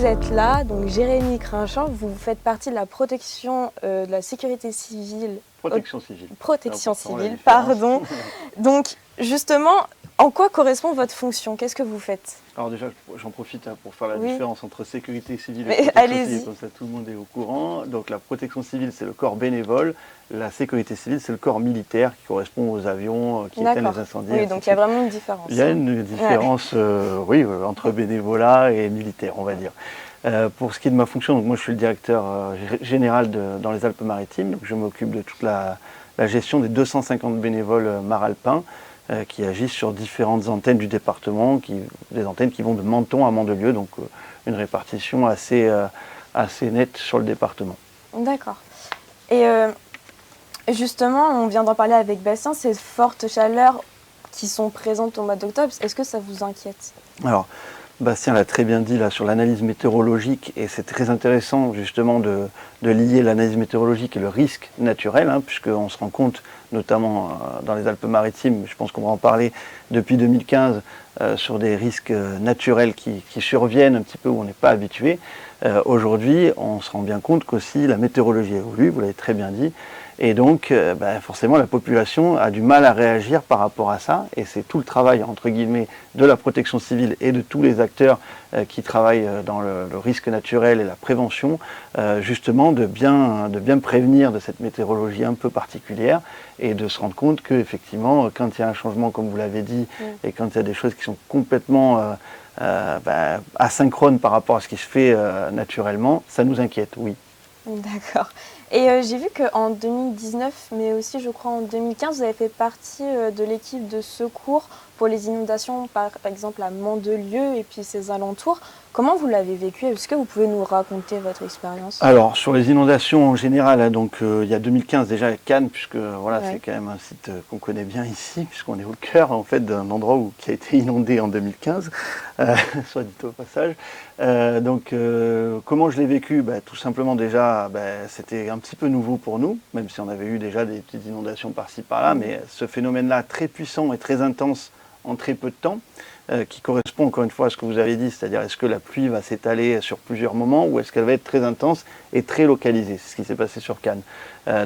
vous êtes là, donc Jérémy Crinchamp, vous faites partie de la protection de la sécurité civile. Protection civile. Protection civile, pardon. Donc, justement, en quoi correspond votre fonction? Qu'est-ce que vous faites? Alors déjà, j'en profite pour faire la différence entre sécurité civile et protection civile, comme ça tout le monde est au courant. Donc la protection civile, c'est le corps bénévole. La sécurité civile, c'est le corps militaire qui correspond aux avions qui éteignent les incendies. Oui, donc il y a vraiment une différence. Il y a une différence oui, entre bénévolat et militaire, on va dire. Pour ce qui est de ma fonction, donc moi je suis le directeur général dans les Alpes-Maritimes. Donc je m'occupe de toute la gestion des 250 bénévoles maralpins qui agissent sur différentes antennes du département, des antennes qui vont de Menton à Mandelieu, donc une répartition assez nette sur le département. D'accord. Et justement, on vient d'en parler avec Bastien, ces fortes chaleurs qui sont présentes au mois d'octobre, est-ce que ça vous inquiète? Alors, Bastien l'a très bien dit là sur l'analyse météorologique, et c'est très intéressant justement de lier l'analyse météorologique et le risque naturel, puisqu'on se rend compte, notamment dans les Alpes-Maritimes, je pense qu'on va en parler depuis 2015, sur des risques naturels qui surviennent un petit peu où on n'est pas habitué. Aujourd'hui, on se rend bien compte qu'aussi la météorologie évolue, vous l'avez très bien dit, et donc forcément la population a du mal à réagir par rapport à ça, et c'est tout le travail entre guillemets de la protection civile et de tous les acteurs qui travaillent dans le risque naturel et la prévention, justement de bien prévenir de cette météorologie un peu particulière, et de se rendre compte qu'effectivement quand il y a un changement comme vous l'avez dit, et quand il y a des choses qui sont complètement asynchrone par rapport à ce qui se fait naturellement, ça nous inquiète, oui. D'accord. Et j'ai vu qu'en 2019, mais aussi je crois en 2015, vous avez fait partie de l'équipe de secours pour les inondations, par exemple à Mandelieu et puis ses alentours. Comment vous l'avez vécu? Est-ce que vous pouvez nous raconter votre expérience? Alors, sur les inondations en général, donc il y a 2015 déjà à Cannes, puisque voilà, c'est quand même un site qu'on connaît bien ici, puisqu'on est au cœur en fait d'un endroit qui a été inondé en 2015, soit dit au passage. Comment je l'ai vécu? Tout simplement déjà, c'était un petit peu nouveau pour nous, même si on avait eu déjà des petites inondations par-ci par-là, mais ce phénomène-là très puissant et très intense en très peu de temps, qui correspond encore une fois à ce que vous avez dit, c'est-à-dire est-ce que la pluie va s'étaler sur plusieurs moments ou est-ce qu'elle va être très intense et très localisée. C'est ce qui s'est passé sur Cannes.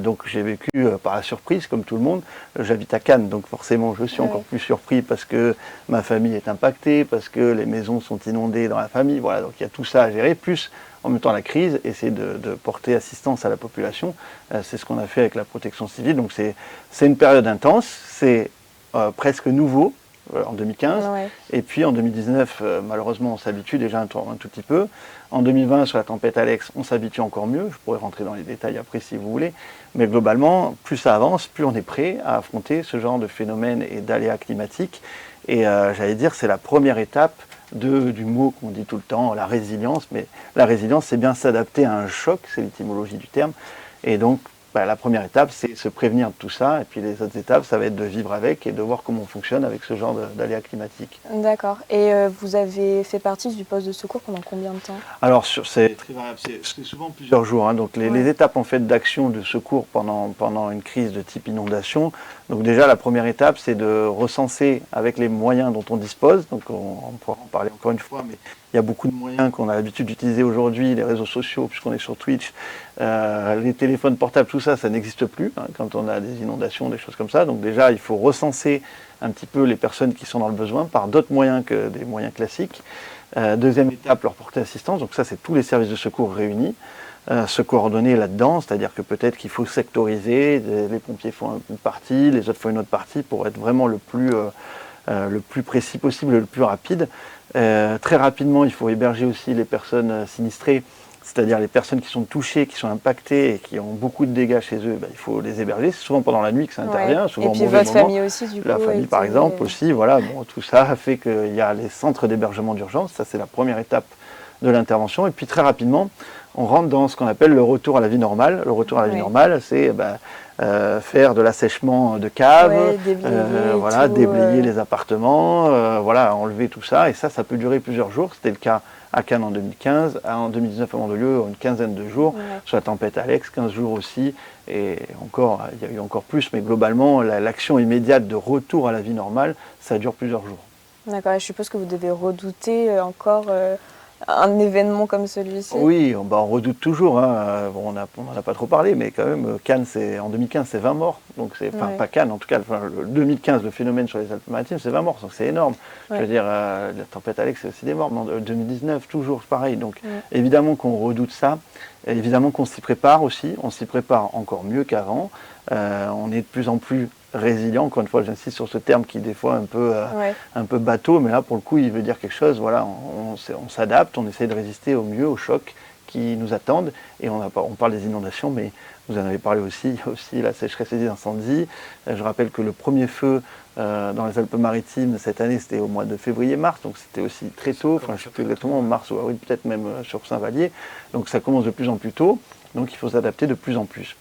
Donc j'ai vécu par la surprise comme tout le monde. J'habite à Cannes, donc forcément je suis encore plus surpris parce que ma famille est impactée, parce que les maisons sont inondées dans la famille. Voilà, donc il y a tout ça à gérer, plus en même temps la crise, essayer de porter assistance à la population. C'est ce qu'on a fait avec la protection civile. Donc c'est une période intense, c'est presque nouveau. En 2015, et puis en 2019, malheureusement, on s'habitue déjà un tout petit peu. En 2020, sur la tempête Alex, on s'habitue encore mieux. Je pourrais rentrer dans les détails après si vous voulez. Mais globalement, plus ça avance, plus on est prêt à affronter ce genre de phénomènes et d'aléas climatiques. Et j'allais dire, c'est la première étape du mot qu'on dit tout le temps, la résilience. Mais la résilience, c'est bien s'adapter à un choc, c'est l'étymologie du terme. Et donc, la première étape, c'est se prévenir de tout ça, et puis les autres étapes, ça va être de vivre avec et de voir comment on fonctionne avec ce genre d'aléas climatiques. D'accord. Et vous avez fait partie du poste de secours pendant combien de temps? Alors, c'est très variable, c'est souvent plusieurs jours. Donc les étapes en fait d'action de secours pendant une crise de type inondation. Donc déjà, la première étape, c'est de recenser avec les moyens dont on dispose. Donc on pourra en parler encore une fois, mais il y a beaucoup de moyens qu'on a l'habitude d'utiliser aujourd'hui, les réseaux sociaux, puisqu'on est sur Twitch, les téléphones portables, tout ça, ça n'existe plus quand on a des inondations, des choses comme ça. Donc déjà, il faut recenser un petit peu les personnes qui sont dans le besoin par d'autres moyens que des moyens classiques. Deuxième étape, leur porter assistance. Donc ça, c'est tous les services de secours réunis. Se coordonner là-dedans, c'est-à-dire que peut-être qu'il faut sectoriser, les pompiers font une partie, les autres font une autre partie pour être vraiment le plus précis possible, le plus rapide. Très rapidement, il faut héberger aussi les personnes sinistrées, c'est-à-dire les personnes qui sont touchées, qui sont impactées et qui ont beaucoup de dégâts chez eux, il faut les héberger. C'est souvent pendant la nuit que ça intervient, souvent et puis votre famille aussi, du coup. La famille, par exemple, aussi, voilà. Bon, tout ça fait qu'il y a les centres d'hébergement d'urgence, ça c'est la première étape de l'intervention. Et puis très rapidement, on rentre dans ce qu'on appelle le retour à la vie normale. Le retour à la vie normale, c'est faire de l'assèchement de caves, déblayer les appartements, enlever tout ça. Et ça peut durer plusieurs jours. C'était le cas à Cannes en 2015, en 2019 à Mandelieu, une quinzaine de jours. Sur la tempête Alex, 15 jours aussi. Et encore, il y a eu encore plus, mais globalement, l'action immédiate de retour à la vie normale, ça dure plusieurs jours. D'accord, et je suppose que vous devez redouter encore un événement comme celui-ci? Oui, on redoute toujours, hein. Bon, on n'en a pas trop parlé, mais quand même, Cannes, en 2015, c'est 20 morts. Donc enfin, Ouais. pas Cannes, en tout cas, enfin, le 2015, le phénomène sur les Alpes-Maritimes, c'est 20 morts, donc c'est énorme. Je Ouais. veux dire, la tempête Alex, c'est aussi des morts. 2019, toujours pareil. Donc Ouais. évidemment qu'on redoute ça, évidemment qu'on s'y prépare aussi, on s'y prépare encore mieux qu'avant. On est de plus en plus résilient, encore une fois, j'insiste sur ce terme qui est des fois Ouais. un peu bateau, mais là, pour le coup, il veut dire quelque chose. Voilà, on s'adapte, on essaie de résister au mieux aux chocs qui nous attendent. Et on parle des inondations, mais vous en avez parlé aussi, il y a aussi la sécheresse et les incendies. Je rappelle que le premier feu dans les Alpes-Maritimes cette année, c'était au mois de février-mars, donc c'était aussi très tôt, enfin je ne sais plus exactement, en mars ou avril, peut-être même sur Saint-Vallier. Donc ça commence de plus en plus tôt, donc il faut s'adapter de plus en plus.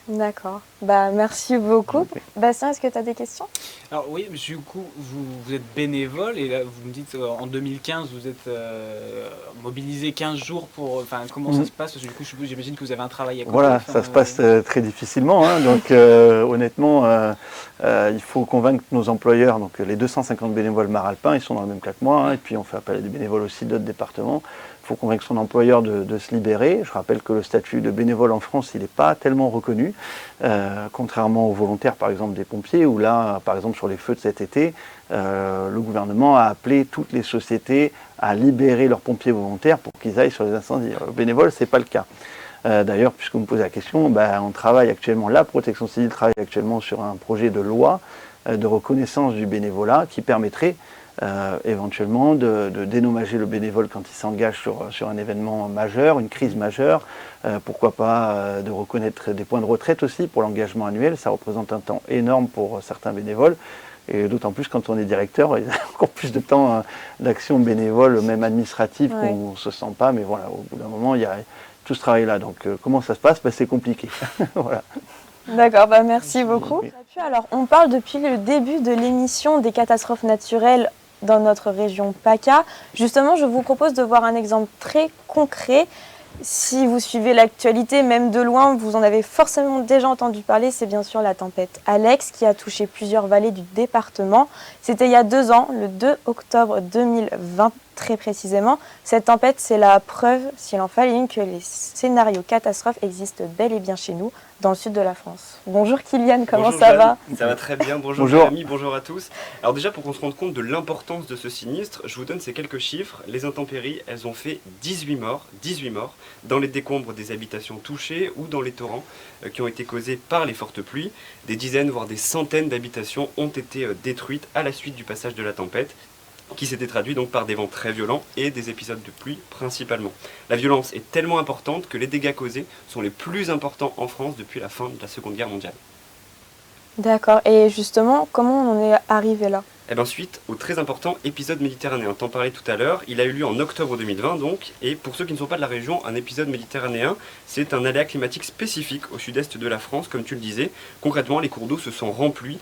D'accord. Bah, merci beaucoup. Oui. Bastien, est-ce que tu as des questions? Alors oui, du coup, vous êtes bénévole et là, vous me dites en 2015, vous êtes mobilisé 15 jours pour... Enfin, comment ça se passe? Parce que du coup, j'imagine que vous avez un travail à côté. Voilà, Enfin, ça se passe très difficilement, hein. Donc honnêtement, il faut convaincre nos employeurs. Donc les 250 bénévoles maralpins, ils sont dans le même cas que moi, hein, et puis on fait appel à des bénévoles aussi d'autres départements. Il faut convaincre son employeur de se libérer. Je rappelle que le statut de bénévole en France, il n'est pas tellement reconnu, contrairement aux volontaires, par exemple, des pompiers, où là, par exemple, sur les feux de cet été, le gouvernement a appelé toutes les sociétés à libérer leurs pompiers volontaires pour qu'ils aillent sur les incendies. Le bénévole, ce n'est pas le cas. D'ailleurs, puisque vous me posez la question, on travaille actuellement, la protection civile travaille actuellement sur un projet de loi de reconnaissance du bénévolat qui permettrait éventuellement de dénommager le bénévole quand il s'engage sur un événement majeur, une crise majeure. Pourquoi pas de reconnaître des points de retraite aussi pour l'engagement annuel. Ça représente un temps énorme pour certains bénévoles. Et d'autant plus quand on est directeur, il y a encore plus de temps d'action bénévole, même administrative, qu'on ne se sent pas. Mais voilà, au bout d'un moment, il y a tout ce travail-là. Donc comment ça se passe? C'est compliqué. Voilà. D'accord, bah merci beaucoup. Alors, on parle depuis le début de l'émission des catastrophes naturelles dans notre région PACA. Justement, je vous propose de voir un exemple très concret. Si vous suivez l'actualité, même de loin, vous en avez forcément déjà entendu parler. C'est bien sûr la tempête Alex qui a touché plusieurs vallées du département. C'était il y a 2 ans, le 2 octobre 2020 très précisément. Cette tempête, c'est la preuve, s'il en fallait une, que les scénarios catastrophes existent bel et bien chez nous, dans le sud de la France. Bonjour Kylian, comment bonjour ça Jeanne. va? Ça va très bien, bonjour Jérémy, bonjour à tous. Alors déjà pour qu'on se rende compte de l'importance de ce sinistre, je vous donne ces quelques chiffres. Les intempéries, elles ont fait 18 morts dans les décombres des habitations touchées ou dans les torrents qui ont été causés par les fortes pluies. Des dizaines, voire des centaines d'habitations ont été détruites à la suite du passage de la tempête, qui s'était traduit donc par des vents très violents et des épisodes de pluie principalement. La violence est tellement importante que les dégâts causés sont les plus importants en France depuis la fin de la Seconde Guerre mondiale. D'accord, et justement, comment on en est arrivé là? Et bien suite au très important épisode méditerranéen, t'en parlais tout à l'heure, il a eu lieu en octobre 2020 donc, et pour ceux qui ne sont pas de la région, un épisode méditerranéen, c'est un aléa climatique spécifique au sud-est de la France, comme tu le disais. Concrètement, les cours d'eau se sont remplis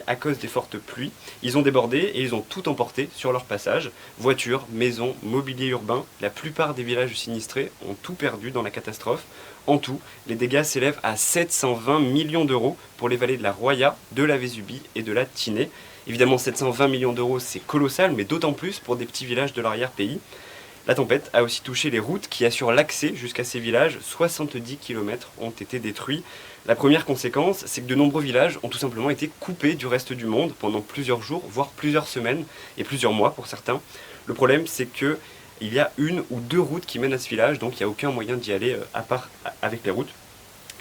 à cause des fortes pluies, ils ont débordé et ils ont tout emporté sur leur passage. Voitures, maisons, mobilier urbain, la plupart des villages sinistrés ont tout perdu dans la catastrophe. En tout, les dégâts s'élèvent à 720 millions d'euros pour les vallées de la Roya, de la Vésubie et de la Tinée. Évidemment, 720 millions d'euros, c'est colossal, mais d'autant plus pour des petits villages de l'arrière-pays. La tempête a aussi touché les routes qui assurent l'accès jusqu'à ces villages. 70 km ont été détruits. La première conséquence, c'est que de nombreux villages ont tout simplement été coupés du reste du monde pendant plusieurs jours, voire plusieurs semaines et plusieurs mois pour certains. Le problème, c'est que il y a 1 ou 2 routes qui mènent à ce village, donc il n'y a aucun moyen d'y aller à part avec les routes.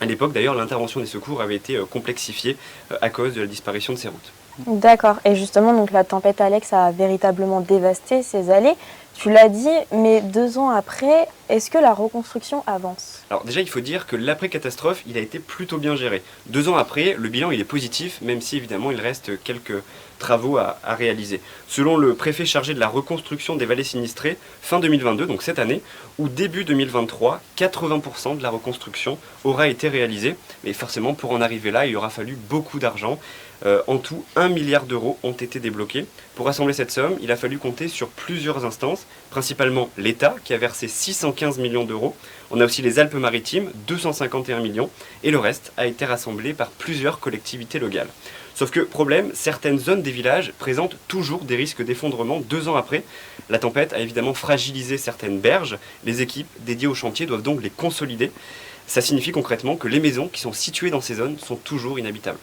À l'époque, d'ailleurs, l'intervention des secours avait été complexifiée à cause de la disparition de ces routes. D'accord, et justement, donc la tempête Alex a véritablement dévasté ces allées. Tu l'as dit, mais 2 ans après, est-ce que la reconstruction avance? Alors déjà, il faut dire que l'après-catastrophe, il a été plutôt bien géré. 2 ans après, le bilan il est positif, même si évidemment il reste quelques travaux à réaliser. Selon le préfet chargé de la reconstruction des vallées sinistrées, fin 2022, donc cette année, ou début 2023, 80% de la reconstruction aura été réalisée. Mais forcément, pour en arriver là, il aura fallu beaucoup d'argent. En tout, 1 milliard d'euros ont été débloqués. Pour rassembler cette somme, il a fallu compter sur plusieurs instances, principalement l'État qui a versé 615 millions d'euros. On a aussi les Alpes-Maritimes, 251 millions, et le reste a été rassemblé par plusieurs collectivités locales. Sauf que, problème, certaines zones des villages présentent toujours des risques d'effondrement 2 ans après. La tempête a évidemment fragilisé certaines berges. Les équipes dédiées au chantier doivent donc les consolider. Ça signifie concrètement que les maisons qui sont situées dans ces zones sont toujours inhabitables.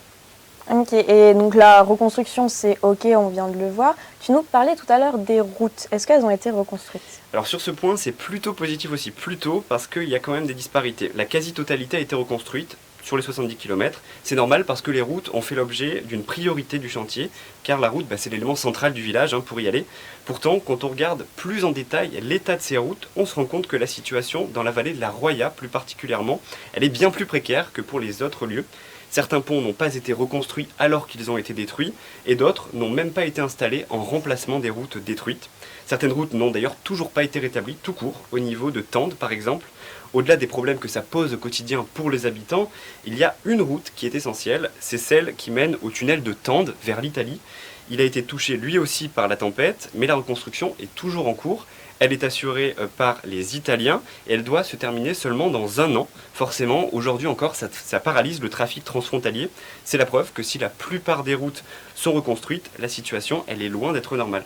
Ok, et donc la reconstruction, c'est ok, on vient de le voir. Tu nous parlais tout à l'heure des routes. Est-ce qu'elles ont été reconstruites? Alors sur ce point, c'est plutôt positif aussi, plutôt parce qu'il y a quand même des disparités. La quasi-totalité a été reconstruite sur les 70 km. C'est normal parce que les routes ont fait l'objet d'une priorité du chantier, car la route, c'est l'élément central du village pour y aller. Pourtant, quand on regarde plus en détail l'état de ces routes, on se rend compte que la situation dans la vallée de la Roya, plus particulièrement, elle est bien plus précaire que pour les autres lieux. Certains ponts n'ont pas été reconstruits alors qu'ils ont été détruits, et d'autres n'ont même pas été installés en remplacement des routes détruites. Certaines routes n'ont d'ailleurs toujours pas été rétablies tout court, au niveau de Tende par exemple. Au-delà des problèmes que ça pose au quotidien pour les habitants, il y a une route qui est essentielle, c'est celle qui mène au tunnel de Tende vers l'Italie. Il a été touché lui aussi par la tempête, mais la reconstruction est toujours en cours. Elle est assurée par les Italiens et elle doit se terminer seulement dans 1 an. Forcément, aujourd'hui encore, ça paralyse le trafic transfrontalier. C'est la preuve que si la plupart des routes sont reconstruites, la situation, elle est loin d'être normale.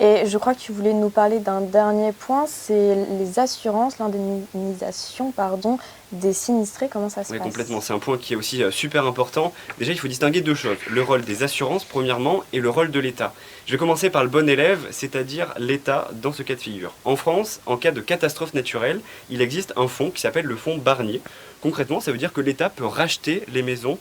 Et je crois que tu voulais nous parler d'un dernier point, c'est les assurances, l'indemnisation, des sinistrés. Comment ça se Oui, passe? complètement. C'est un point qui est aussi super important. Déjà, il faut distinguer 2 choses. Le rôle des assurances, premièrement, et le rôle de l'État. Je vais commencer par le bon élève, c'est-à-dire l'État dans ce cas de figure. En France, en cas de catastrophe naturelle, il existe un fonds qui s'appelle le fonds Barnier. Concrètement, ça veut dire que l'État peut racheter les maisons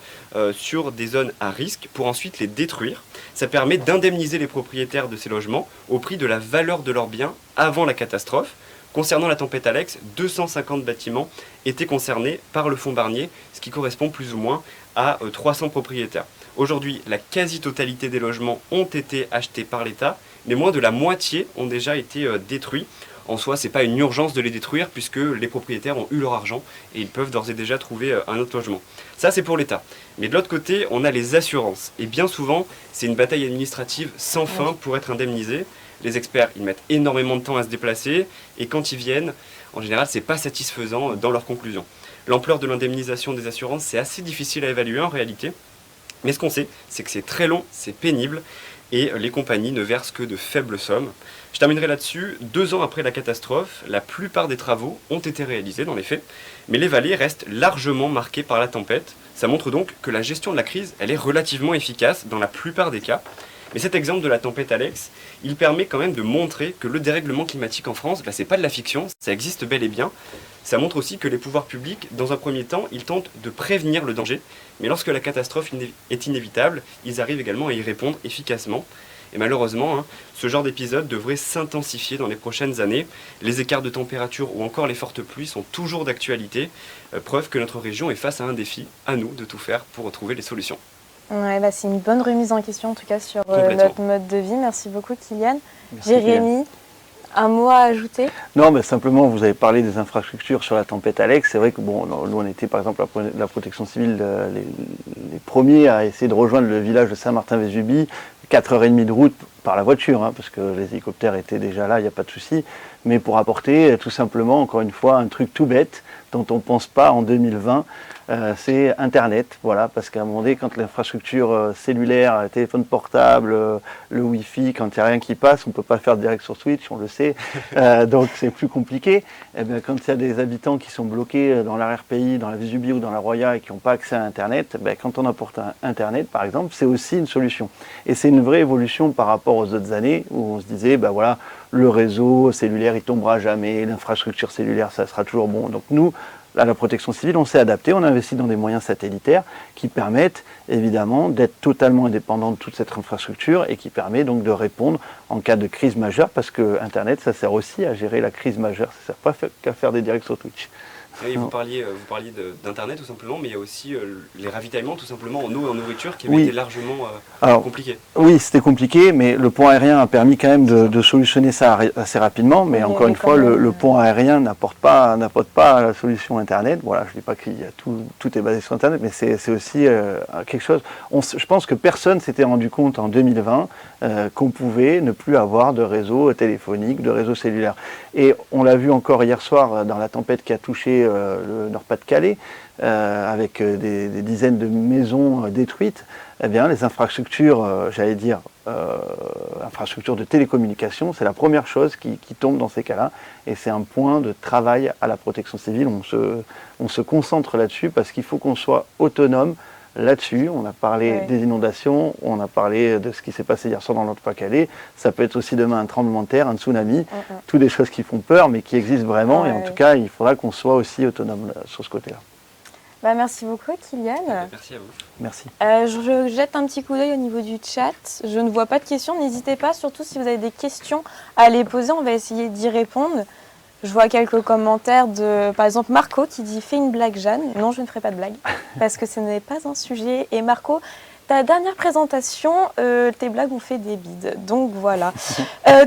sur des zones à risque pour ensuite les détruire. Ça permet d'indemniser les propriétaires de ces logements au prix de la valeur de leurs biens avant la catastrophe. Concernant la tempête Alex, 250 bâtiments étaient concernés par le fonds Barnier, ce qui correspond plus ou moins à 300 propriétaires. Aujourd'hui, la quasi-totalité des logements ont été achetés par l'État, mais moins de la moitié ont déjà été détruits. En soi, ce n'est pas une urgence de les détruire puisque les propriétaires ont eu leur argent et ils peuvent d'ores et déjà trouver un autre logement. Ça, c'est pour l'État. Mais de l'autre côté, on a les assurances. Et bien souvent, c'est une bataille administrative sans fin pour être indemnisé. Les experts, ils mettent énormément de temps à se déplacer et quand ils viennent, en général, c'est pas satisfaisant dans leurs conclusions. L'ampleur de l'indemnisation des assurances, c'est assez difficile à évaluer en réalité. Mais ce qu'on sait, c'est que c'est très long, c'est pénible et les compagnies ne versent que de faibles sommes. Je terminerai là-dessus. 2 ans après la catastrophe, la plupart des travaux ont été réalisés dans les faits, mais les vallées restent largement marquées par la tempête. Ça montre donc que la gestion de la crise, elle est relativement efficace dans la plupart des cas. Mais cet exemple de la tempête Alex, il permet quand même de montrer que le dérèglement climatique en France, c'est pas de la fiction, ça existe bel et bien. Ça montre aussi que les pouvoirs publics, dans un premier temps, ils tentent de prévenir le danger, mais lorsque la catastrophe est inévitable, ils arrivent également à y répondre efficacement. Et malheureusement, ce genre d'épisode devrait s'intensifier dans les prochaines années. Les écarts de température ou encore les fortes pluies sont toujours d'actualité, preuve que notre région est face à un défi, à nous de tout faire pour retrouver les solutions. Ouais, c'est une bonne remise en question en tout cas sur notre mode de vie. Merci beaucoup Kylian. Merci, Jérémy, un mot à ajouter? Non, mais simplement, vous avez parlé des infrastructures sur la tempête Alex. C'est vrai que nous, on était par exemple la protection civile les premiers à essayer de rejoindre le village de Saint-Martin-Vésubie, 4h30 de route par la voiture, parce que les hélicoptères étaient déjà là, il n'y a pas de souci, mais pour apporter tout simplement, encore une fois, un truc tout bête dont on ne pense pas en 2020, c'est Internet, voilà, parce qu'à un moment donné, quand l'infrastructure cellulaire, téléphone portable, le Wi-Fi, quand il n'y a rien qui passe, on ne peut pas faire direct sur Switch, on le sait, donc c'est plus compliqué. Et bien, quand il y a des habitants qui sont bloqués dans l'arrière-pays, dans la Vésubie ou dans la Roya et qui n'ont pas accès à Internet, quand on apporte un Internet, par exemple, c'est aussi une solution. Et c'est une vraie évolution par rapport aux autres années où on se disait, voilà, le réseau cellulaire, il tombera jamais, l'infrastructure cellulaire, ça sera toujours bon. Donc nous, à la protection civile, on s'est adapté, on investit dans des moyens satellitaires qui permettent évidemment d'être totalement indépendants de toute cette infrastructure et qui permet donc de répondre en cas de crise majeure, parce que Internet, ça sert aussi à gérer la crise majeure, ça ne sert pas qu'à faire des directs sur Twitch. Oui, vous parliez d'Internet tout simplement, mais il y a aussi les ravitaillements tout simplement en eau et en nourriture qui avaient été largement compliqués. Oui, c'était compliqué, mais le pont aérien a permis quand même de solutionner ça assez rapidement. Mais encore une fois, le pont aérien n'apporte pas la solution Internet. Voilà, je ne dis pas que tout est basé sur Internet, mais c'est aussi quelque chose. Je pense que personne s'était rendu compte en 2020 qu'on pouvait ne plus avoir de réseau téléphonique, de réseau cellulaire. Et on l'a vu encore hier soir dans la tempête qui a touché le Nord-Pas-de-Calais, avec des dizaines de maisons détruites, eh bien, les infrastructures, infrastructures de télécommunications, c'est la première chose qui tombe dans ces cas-là. Et c'est un point de travail à la protection civile. On se concentre là-dessus parce qu'il faut qu'on soit autonome là-dessus. On a parlé des inondations, on a parlé de ce qui s'est passé hier soir dans le Nord-Pas-de-Calais. Ça peut être aussi demain un tremblement de terre, un tsunami, toutes des choses qui font peur mais qui existent vraiment. Et en tout cas, il faudra qu'on soit aussi autonome sur ce côté-là. Bah, merci beaucoup, Kylian. Merci à vous. Merci. Je jette un petit coup d'œil au niveau du chat. Je ne vois pas de questions. N'hésitez pas, surtout si vous avez des questions à les poser. On va essayer d'y répondre. Je vois quelques commentaires de, par exemple, Marco qui dit « Fais une blague, Jeanne ». Non, je ne ferai pas de blague parce que ce n'est pas un sujet. Et Marco, ta dernière présentation, tes blagues ont fait des bides. Donc voilà.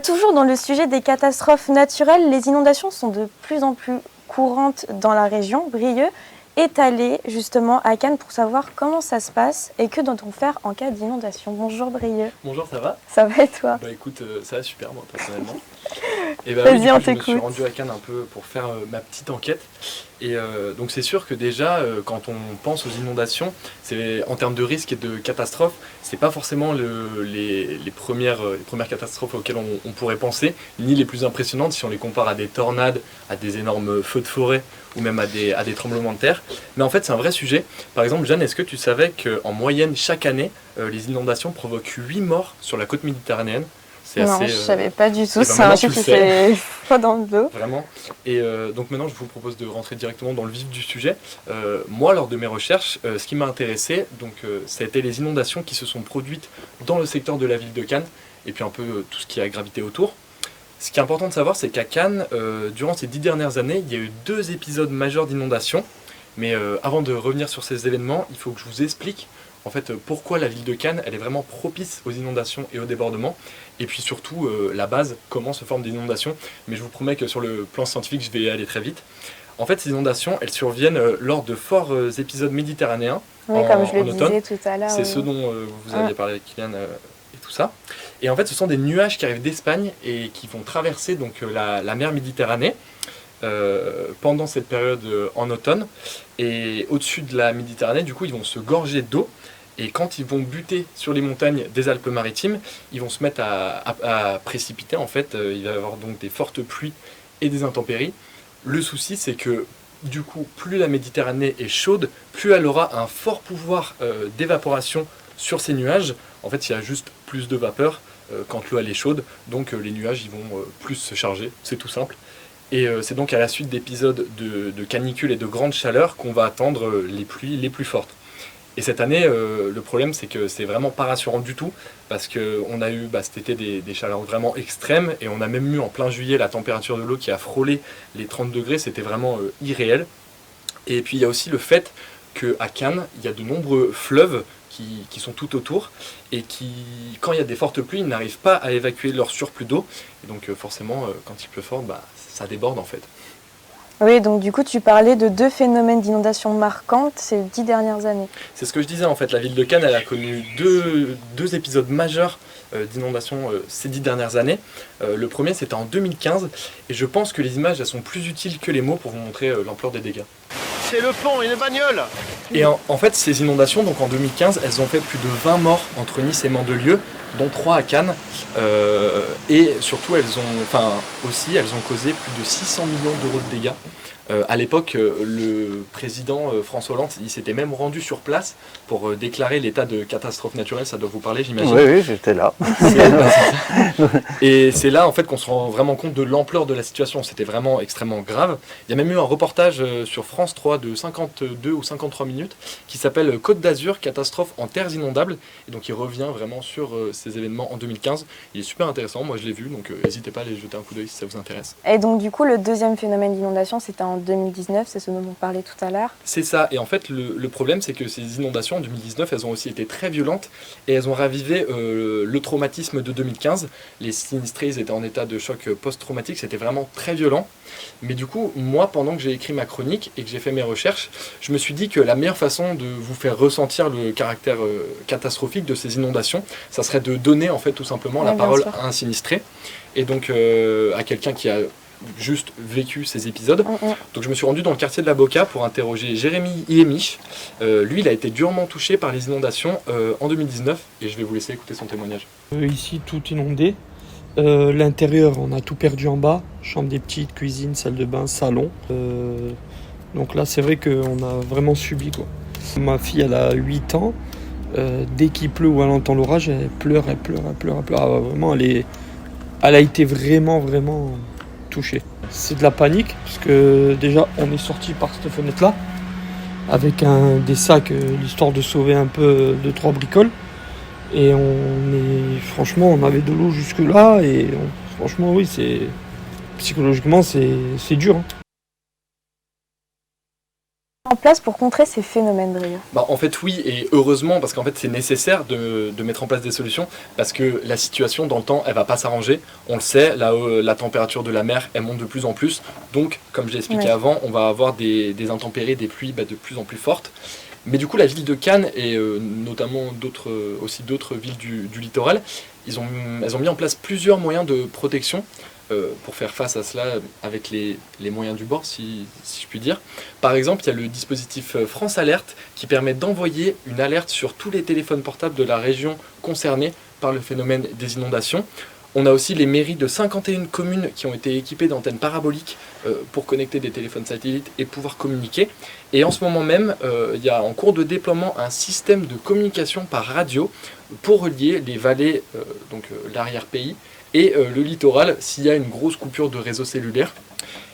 Toujours dans le sujet des catastrophes naturelles, les inondations sont de plus en plus courantes dans la région. Brieux est allé justement à Cannes pour savoir comment ça se passe et que doit-on faire en cas d'inondation. Bonjour Brieux. Bonjour, ça va? Ça va et toi? Bah écoute, ça va super moi personnellement. Et bah, Vas-y, oui, on je me suis t'écoute. rendu à Cannes un peu pour faire ma petite enquête. Et donc c'est sûr que déjà, quand on pense aux inondations, en termes de risques et de catastrophes, c'est pas forcément les premières catastrophes auxquelles on pourrait penser, ni les plus impressionnantes si on les compare à des tornades, à des énormes feux de forêt ou même à des tremblements de terre. Mais en fait, c'est un vrai sujet. Par exemple, Jeanne, est-ce que tu savais qu'en moyenne, chaque année, les inondations provoquent 8 morts sur la côte méditerranéenne? Non, je ne savais pas du tout. ben C'est un truc qui fait froid dans le dos. Vraiment. Et donc maintenant, je vous propose de rentrer directement dans le vif du sujet. Moi, lors de mes recherches, ce qui m'a intéressé, ça a été les inondations qui se sont produites dans le secteur de la ville de Cannes, et puis un peu tout ce qui a gravité autour. Ce qui est important de savoir, c'est qu'à Cannes, durant ces 10 dernières années, il y a eu 2 épisodes majeurs d'inondations. Mais avant de revenir sur ces événements, il faut que je vous explique en fait pourquoi la ville de Cannes elle est vraiment propice aux inondations et aux débordements. Et puis surtout, la base, comment se forment des inondations. Mais je vous promets que sur le plan scientifique, je vais aller très vite. En fait, ces inondations, elles surviennent lors de forts épisodes méditerranéens. Oui, comme je le automne. disais tout à l'heure. C'est ce dont vous aviez parlé avec Kylian et tout ça. Et en fait, ce sont des nuages qui arrivent d'Espagne et qui vont traverser donc, la mer Méditerranée pendant cette période en automne. Et au-dessus de la Méditerranée, du coup, ils vont se gorger d'eau. Et quand ils vont buter sur les montagnes des Alpes-Maritimes, ils vont se mettre à précipiter. En fait, il va y avoir donc des fortes pluies et des intempéries. Le souci, c'est que du coup, plus la Méditerranée est chaude, plus elle aura un fort pouvoir d'évaporation sur ces nuages. En fait, il y a juste plus de vapeur quand l'eau elle est chaude, donc les nuages ils vont plus se charger, c'est tout simple. Et c'est donc à la suite d'épisodes de canicule et de grande chaleur qu'on va attendre les pluies les plus fortes. Et cette année, le problème, c'est que c'est vraiment pas rassurant du tout, parce qu'on a eu cet été des chaleurs vraiment extrêmes, et on a même eu en plein juillet la température de l'eau qui a frôlé les 30 degrés, c'était vraiment irréel. Et puis il y a aussi le fait qu'à Cannes, il y a de nombreux fleuves qui sont tout autour, et qui, quand il y a des fortes pluies, ils n'arrivent pas à évacuer leur surplus d'eau, et donc forcément, quand il pleut fort, ça déborde en fait. Oui, donc du coup, tu parlais de 2 phénomènes d'inondation marquantes ces 10 dernières années. C'est ce que je disais en fait, la ville de Cannes, elle a connu deux épisodes majeurs d'inondation ces 10 dernières années. Le premier, c'était en 2015, et je pense que les images, elles sont plus utiles que les mots pour vous montrer l'ampleur des dégâts. C'est le pont, une bagnole. Et en fait, ces inondations, donc en 2015, elles ont fait plus de 20 morts entre Nice et Mandelieu, dont 3 à Cannes. Et surtout, elles ont causé plus de 600 millions d'euros de dégâts. À l'époque, le président François Hollande, il s'était même rendu sur place pour déclarer l'état de catastrophe naturelle. Ça doit vous parler, j'imagine. Oui, j'étais là. Et c'est là en fait qu'on se rend vraiment compte de l'ampleur de la situation. C'était vraiment extrêmement grave. Il y a même eu un reportage sur France 3 de 52 ou 53 minutes qui s'appelle Côte d'Azur, catastrophe en terres inondables. Et donc il revient vraiment sur ces événements en 2015. Il est super intéressant, moi je l'ai vu, donc n'hésitez pas à aller jeter un coup d'œil si ça vous intéresse. Et donc du coup, le deuxième phénomène d'inondation, c'était en 2019, c'est ce dont on parlait tout à l'heure. C'est ça, et en fait le problème c'est que ces inondations en 2019, elles ont aussi été très violentes et elles ont ravivé le traumatisme de 2015. Les sinistrés ils étaient en état de choc post-traumatique, c'était vraiment très violent. Mais du coup, moi, pendant que j'ai écrit ma chronique et que j'ai fait mes recherches, je me suis dit que la meilleure façon de vous faire ressentir le caractère catastrophique de ces inondations, ça serait de donner en fait tout simplement la parole à un sinistré et donc à quelqu'un qui a juste vécu ces épisodes. Donc je me suis rendu dans le quartier de la Boca pour interroger Jérémy Iemich. Lui, il a été durement touché par les inondations en 2019 et je vais vous laisser écouter son témoignage. Ici, tout inondé. L'intérieur, on a tout perdu en bas. Chambre des petites, cuisine, salle de bain, salon. Donc là, c'est vrai qu'on a vraiment subi, quoi. Ma fille, elle a 8 ans. Dès qu'il pleut ou elle entend l'orage, elle pleure. Ah, vraiment, elle a été vraiment touchée. C'est de la panique, parce que déjà, on est sorti par cette fenêtre-là, avec des sacs, l'histoire de sauver un peu 2-3 bricoles. Et franchement, on avait de l'eau jusque-là, et franchement, oui, psychologiquement, c'est dur. Hein. En place pour contrer ces phénomènes, Bria? En fait oui, et heureusement, parce qu'en fait c'est nécessaire de mettre en place des solutions, parce que la situation dans le temps, elle va pas s'arranger, on le sait, la température de la mer, elle monte de plus en plus, donc comme je l'ai expliqué avant, on va avoir des intempéries, des pluies de plus en plus fortes. Mais du coup la ville de Cannes, et notamment d'autres villes du littoral, elles ont mis en place plusieurs moyens de protection, pour faire face à cela avec les moyens du bord, si je puis dire. Par exemple, il y a le dispositif France Alerte qui permet d'envoyer une alerte sur tous les téléphones portables de la région concernée par le phénomène des inondations. On a aussi les mairies de 51 communes qui ont été équipées d'antennes paraboliques pour connecter des téléphones satellites et pouvoir communiquer. Et en ce moment même, il y a en cours de déploiement un système de communication par radio pour relier les vallées, donc l'arrière-pays, et le littoral s'il y a une grosse coupure de réseau cellulaire.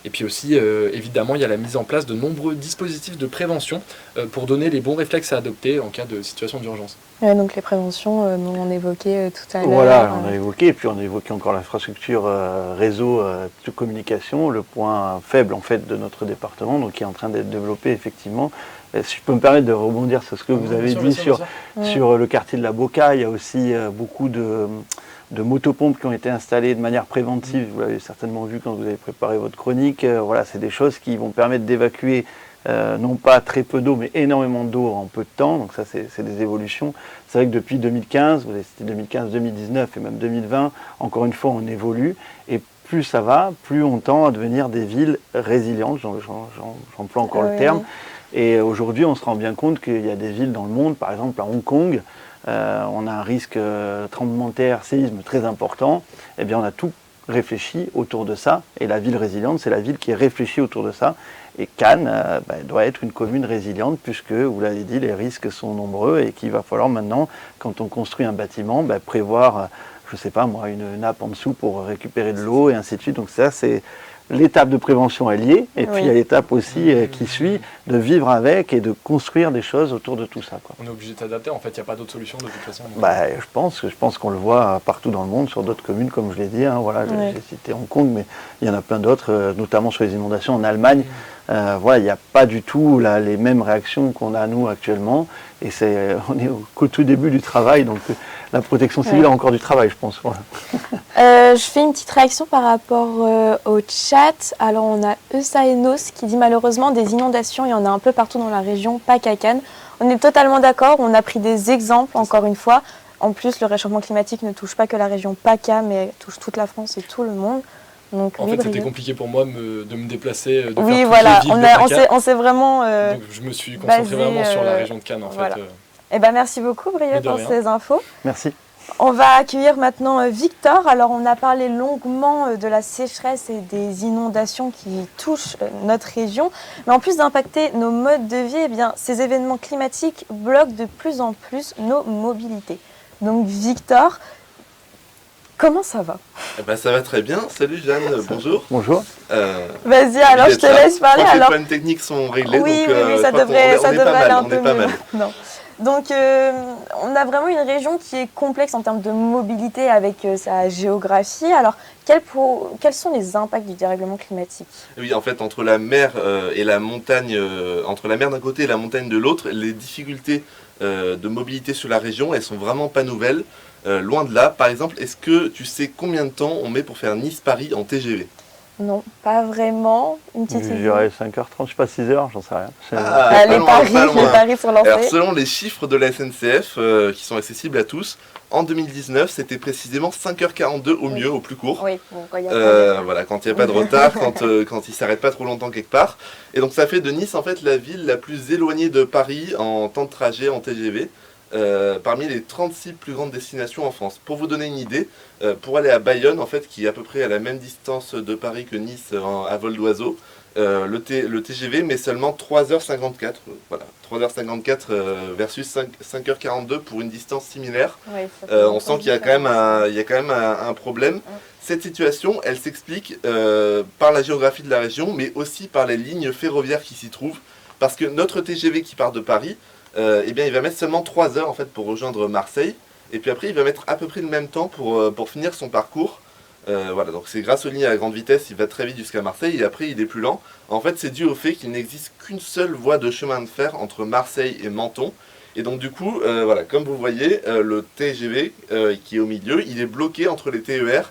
Et puis aussi, évidemment, il y a la mise en place de nombreux dispositifs de prévention pour donner les bons réflexes à adopter en cas de situation d'urgence. Donc les préventions, nous on évoquait tout à l'heure. Voilà, on a évoqué, et puis on a évoqué encore l'infrastructure réseau de communication, le point faible en fait de notre département, donc qui est en train d'être développé effectivement. Si je peux me permettre de rebondir sur ce que vous avez dit sur le quartier de la Boca, il y a aussi beaucoup de motopompes qui ont été installées de manière préventive. Vous l'avez certainement vu quand vous avez préparé votre chronique. Voilà, c'est des choses qui vont permettre d'évacuer non pas très peu d'eau, mais énormément d'eau en peu de temps. Donc ça, c'est des évolutions. C'est vrai que depuis 2015, vous avez cité 2015, 2019 et même 2020, encore une fois, on évolue. Et plus ça va, plus on tend à devenir des villes résilientes. J'emploie encore le terme. Et aujourd'hui, on se rend bien compte qu'il y a des villes dans le monde, par exemple à Hong Kong, on a un risque tremblement de terre, séisme très important. Eh bien, on a tout réfléchi autour de ça. Et la ville résiliente, c'est la ville qui est réfléchie autour de ça. Et Cannes doit être une commune résiliente puisque, vous l'avez dit, les risques sont nombreux et qu'il va falloir maintenant, quand on construit un bâtiment, prévoir, je ne sais pas moi, une nappe en dessous pour récupérer de l'eau et ainsi de suite. Donc ça, c'est l'étape de prévention est liée, et puis il y a l'étape aussi qui suit de vivre avec et de construire des choses autour de tout ça, quoi. On est obligé de s'adapter, en fait, il n'y a pas d'autre solution de toute façon. Je pense qu'on le voit partout dans le monde, sur d'autres communes, comme je l'ai dit. Voilà, j'ai cité Hong Kong, mais il y en a plein d'autres, notamment sur les inondations en Allemagne. Il n'y a pas du tout les mêmes réactions qu'on a nous actuellement, et on est au tout début du travail, donc la protection civile a encore du travail, je pense. Voilà. Je fais une petite réaction par rapport au chat. Alors on a Esaenos qui dit malheureusement des inondations, il y en a un peu partout dans la région, pas qu'à Cannes. On est totalement d'accord, on a pris des exemples encore une fois. En plus, le réchauffement climatique ne touche pas que la région PACA, mais touche toute la France et tout le monde. Donc, en fait, c'était compliqué pour moi de me déplacer, de oui, faire voilà, toutes les villes de PACA. on s'est vraiment donc je me suis concentré vraiment sur la région de Cannes, en fait. Eh ben, merci beaucoup, Brieux, pour ces infos. Merci. On va accueillir maintenant Victor. Alors, on a parlé longuement de la sécheresse et des inondations qui touchent notre région. Mais en plus d'impacter nos modes de vie, eh bien, ces événements climatiques bloquent de plus en plus nos mobilités. Donc, Victor, comment ça va? Ça va très bien. Salut Jeanne, bonjour. Bonjour. Vas-y, alors je te laisse parler. Les problèmes techniques sont réglés, oui, donc oui, ça devrait aller un peu mieux. Non. Donc, on a vraiment une région qui est complexe en termes de mobilité avec sa géographie. Alors, quels sont les impacts du dérèglement climatique? Oui, en fait, entre la mer et la montagne, entre la mer d'un côté et la montagne de l'autre, les difficultés de mobilité sur la région, elles sont vraiment pas nouvelles. Loin de là. Par exemple, est-ce que tu sais combien de temps on met pour faire Nice-Paris en TGV? Non, pas vraiment. Une Je petite idée. dirais 5h30, je sais pas 6h, j'en sais rien. Ah, Les pas loin. paris sont lancés. Alors, selon les chiffres de la SNCF, qui sont accessibles à tous, en 2019, c'était précisément 5h42 au mieux, au plus court. Oui, bon, quand il y a pas de- Voilà, quand il n'y a pas de retard, quand il ne s'arrête pas trop longtemps quelque part. Et donc ça fait de Nice en fait la ville la plus éloignée de Paris en temps de trajet en TGV, parmi les 36 plus grandes destinations en France. Pour vous donner une idée, pour aller à Bayonne, en fait, qui est à peu près à la même distance de Paris que Nice à vol d'oiseau, le TGV met seulement 3h54. Voilà, 3h54 versus 5h42 pour une distance similaire. Oui, ça fait On sent qu'il y a quand même un problème. Mm. Cette situation, elle s'explique par la géographie de la région, mais aussi par les lignes ferroviaires qui s'y trouvent. Parce que notre TGV qui part de Paris, eh bien, il va mettre seulement 3 heures en fait, pour rejoindre Marseille. Et puis après, il va mettre à peu près le même temps pour finir son parcours. Voilà, donc c'est grâce aux lignes à grande vitesse, il va très vite jusqu'à Marseille et après il est plus lent. En fait, c'est dû au fait qu'il n'existe qu'une seule voie de chemin de fer entre Marseille et Menton. Et donc du coup, voilà, comme vous voyez, le TGV qui est au milieu, il est bloqué entre les TER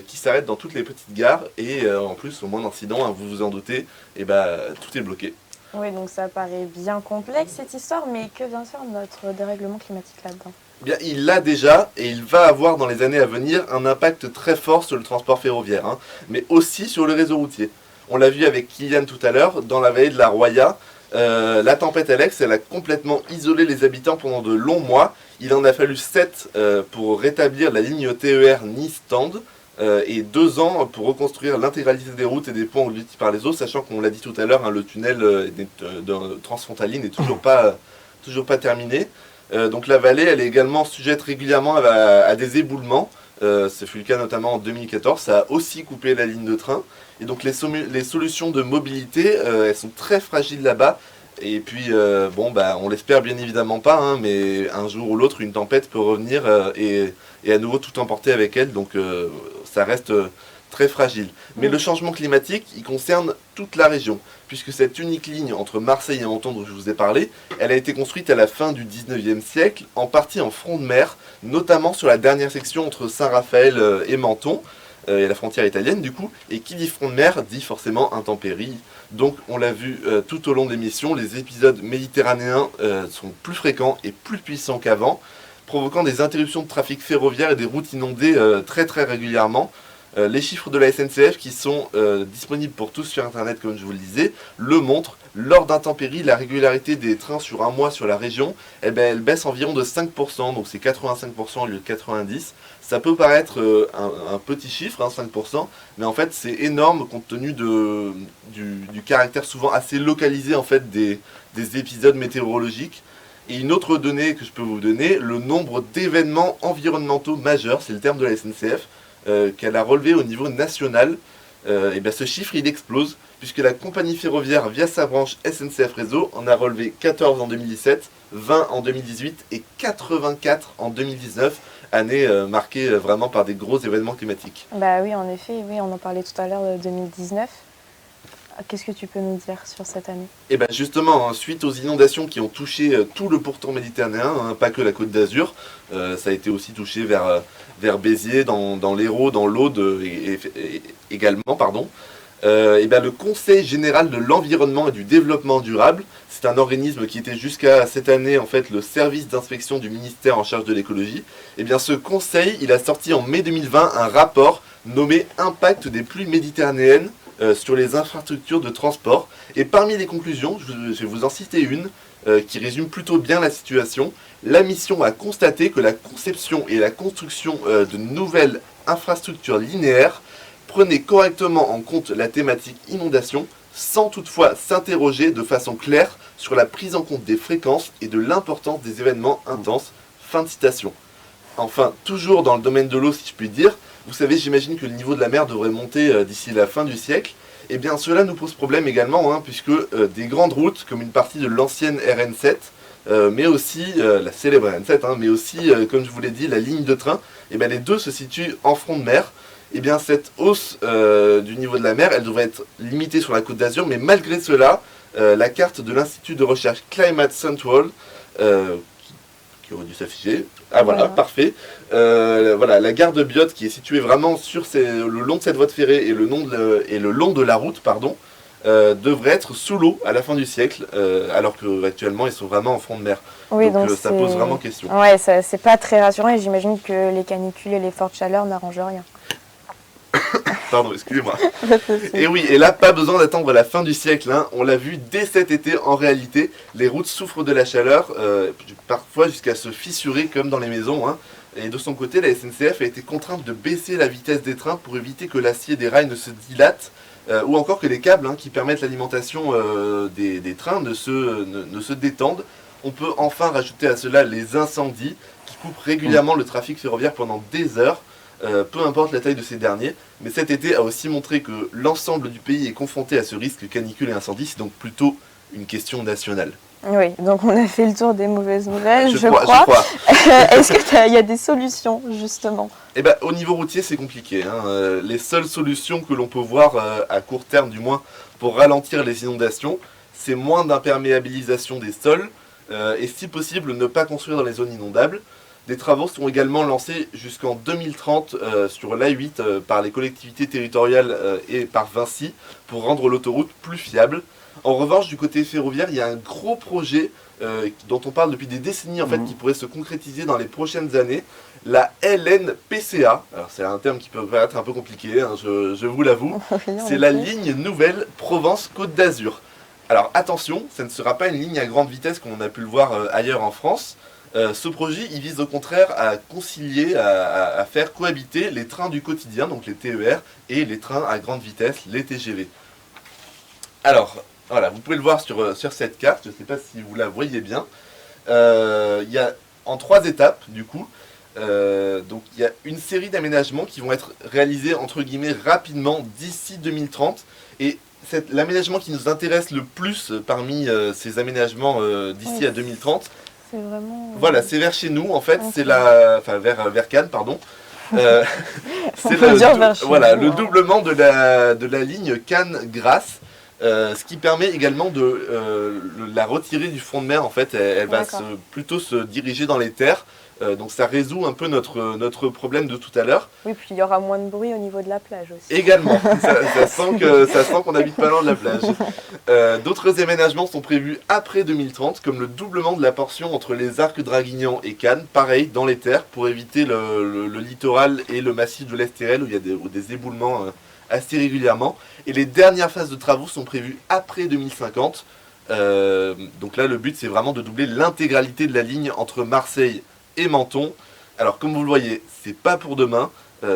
qui s'arrêtent dans toutes les petites gares. Et en plus, au moins d'incidents, hein, vous vous en doutez, et tout est bloqué. Oui, donc ça paraît bien complexe cette histoire, mais que vient faire notre dérèglement climatique là-dedans? Bien, il l'a déjà et il va avoir dans les années à venir un impact très fort sur le transport ferroviaire, hein, mais aussi sur le réseau routier. On l'a vu avec Kylian tout à l'heure, dans la vallée de la Roya, la tempête Alex, elle a complètement isolé les habitants pendant de longs mois. Il en a fallu 7 pour rétablir la ligne TER Nice-Tende et 2 ans pour reconstruire l'intégralité des routes et des ponts engloutis par les eaux, sachant qu'on l'a dit tout à l'heure, hein, le tunnel transfrontalier n'est toujours pas terminé. Donc la vallée, elle est également sujette régulièrement à des éboulements. Ce fut le cas notamment en 2014. Ça a aussi coupé la ligne de train. Et donc les solutions de mobilité, elles sont très fragiles là-bas. Et puis, on l'espère bien évidemment pas, hein, mais un jour ou l'autre, une tempête peut revenir et à nouveau tout emporter avec elle. Donc ça reste très fragile. Mais le changement climatique, il concerne toute la région, puisque cette unique ligne entre Marseille et Menton dont je vous ai parlé, elle a été construite à la fin du 19e siècle, en partie en front de mer, notamment sur la dernière section entre Saint-Raphaël et Menton, et la frontière italienne du coup, et qui dit front de mer dit forcément intempéries. Donc on l'a vu tout au long de l'émission, les épisodes méditerranéens sont plus fréquents et plus puissants qu'avant, provoquant des interruptions de trafic ferroviaire et des routes inondées très très régulièrement. Les chiffres de la SNCF qui sont disponibles pour tous sur internet comme je vous le disais, le montrent. Lors d'intempéries, la régularité des trains sur un mois sur la région, elle baisse environ de 5%, donc c'est 85% au lieu de 90%. Ça peut paraître un petit chiffre, hein, 5%, mais en fait c'est énorme compte tenu du caractère souvent assez localisé en fait, des épisodes météorologiques. Et une autre donnée que je peux vous donner, le nombre d'événements environnementaux majeurs, c'est le terme de la SNCF, qu'elle a relevé au niveau national, et bien ce chiffre il explose, puisque la compagnie ferroviaire via sa branche SNCF Réseau en a relevé 14 en 2017, 20 en 2018 et 84 en 2019, année marquée vraiment par des gros événements climatiques. Bah oui, en effet, oui, on en parlait tout à l'heure de 2019. Qu'est-ce que tu peux nous dire sur cette année? Et bien justement, hein, suite aux inondations qui ont touché tout le pourtour méditerranéen, hein, pas que la Côte d'Azur, ça a été aussi touché vers Béziers, dans l'Hérault, dans l'Aude également, pardon. Et bien le Conseil général de l'environnement et du développement durable, c'est un organisme qui était jusqu'à cette année en fait le service d'inspection du ministère en charge de l'écologie. Et bien ce conseil, il a sorti en mai 2020 un rapport nommé Impact des pluies méditerranéennes sur les infrastructures de transport. Et parmi les conclusions, je vais vous en citer une qui résume plutôt bien la situation. La mission a constaté que la conception et la construction de nouvelles infrastructures linéaires prenaient correctement en compte la thématique inondation, sans toutefois s'interroger de façon claire sur la prise en compte des fréquences et de l'importance des événements intenses. Fin de citation. Enfin, toujours dans le domaine de l'eau, si je puis dire, vous savez, j'imagine que le niveau de la mer devrait monter d'ici la fin du siècle. Et bien cela nous pose problème également, hein, puisque des grandes routes, comme une partie de l'ancienne RN7, mais aussi la célèbre RN7, hein, mais aussi, comme je vous l'ai dit, la ligne de train, et bien les deux se situent en front de mer. Et bien cette hausse du niveau de la mer, elle devrait être limitée sur la Côte d'Azur, mais malgré cela, la carte de l'Institut de recherche Climate Central, qui aurait dû s'afficher. Ah voilà, parfait. Voilà, la gare de Biot qui est située vraiment le long de cette voie de ferrée et le long de la route, pardon, devrait être sous l'eau à la fin du siècle, alors qu'actuellement ils sont vraiment en front de mer. Oui, donc ça pose vraiment question. Ouais, c'est pas très rassurant et j'imagine que les canicules et les fortes chaleurs n'arrangent rien. Pardon, excusez-moi. Et oui, et là, pas besoin d'attendre la fin du siècle, hein. On l'a vu dès cet été, en réalité, les routes souffrent de la chaleur, parfois jusqu'à se fissurer comme dans les maisons, hein. Et de son côté, la SNCF a été contrainte de baisser la vitesse des trains pour éviter que l'acier des rails ne se dilate, ou encore que les câbles, hein, qui permettent l'alimentation des trains ne se détendent. On peut enfin rajouter à cela les incendies qui coupent régulièrement le trafic ferroviaire pendant des heures. Peu importe la taille de ces derniers, mais cet été a aussi montré que l'ensemble du pays est confronté à ce risque canicule et incendie, c'est donc plutôt une question nationale. Oui, donc on a fait le tour des mauvaises nouvelles, je crois. Est-ce qu'il y a des solutions, justement? Eh ben, au niveau routier, c'est compliqué, hein. Les seules solutions que l'on peut voir, à court terme du moins, pour ralentir les inondations, c'est moins d'imperméabilisation des sols, et si possible, ne pas construire dans les zones inondables. Des travaux sont également lancés jusqu'en 2030 sur l'A8 par les collectivités territoriales et par Vinci pour rendre l'autoroute plus fiable. En revanche, du côté ferroviaire, il y a un gros projet dont on parle depuis des décennies en fait, qui pourrait se concrétiser dans les prochaines années. La LNPCA, alors c'est un terme qui peut paraître un peu compliqué, hein, je vous l'avoue, c'est la ligne nouvelle Provence-Côte d'Azur. Alors attention, ça ne sera pas une ligne à grande vitesse comme on a pu le voir ailleurs en France. Ce projet, il vise au contraire à concilier, à faire cohabiter les trains du quotidien, donc les TER, et les trains à grande vitesse, les TGV. Alors, voilà, vous pouvez le voir sur cette carte, je ne sais pas si vous la voyez bien. Il y a en 3 étapes, du coup. Donc il y a une série d'aménagements qui vont être réalisés, entre guillemets, rapidement, d'ici 2030. Et l'aménagement qui nous intéresse le plus parmi ces aménagements d'ici à 2030, c'est vraiment... Voilà, c'est vers chez nous, en fait, c'est vers Cannes, pardon. C'est le doublement de la ligne Cannes-Grasse, ce qui permet également de la retirer du front de mer, en fait, elle va plutôt se diriger dans les terres. Donc ça résout un peu notre problème de tout à l'heure. Oui, puis il y aura moins de bruit au niveau de la plage aussi. Également, ça sent qu'on habite pas loin de la plage. D'autres aménagements sont prévus après 2030, comme le doublement de la portion entre les Arcs Draguignan et Cannes, pareil, dans les terres, pour éviter le littoral et le massif de l'Estérel, où il y a des éboulements assez régulièrement. Et les dernières phases de travaux sont prévues après 2050. Donc là, le but, c'est vraiment de doubler l'intégralité de la ligne entre Marseille et Menton. Alors comme vous le voyez, c'est pas pour demain,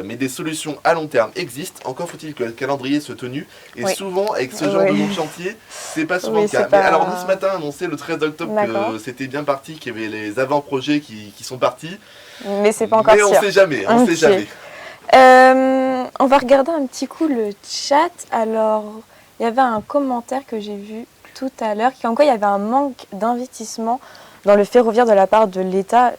mais des solutions à long terme existent. Encore faut-il que le calendrier soit tenu. Et souvent, avec ce genre de long chantier, c'est pas souvent le cas. Mais alors nous, ce matin, annoncé le 13 octobre que c'était bien parti, qu'il y avait les avant-projets qui sont partis. Mais c'est pas encore sûr. Mais on sait jamais, on sait jamais. On va regarder un petit coup le chat. Alors, il y avait un commentaire que j'ai vu tout à l'heure, qui en quoi il y avait un manque d'investissement dans le ferroviaire de la part de l'État.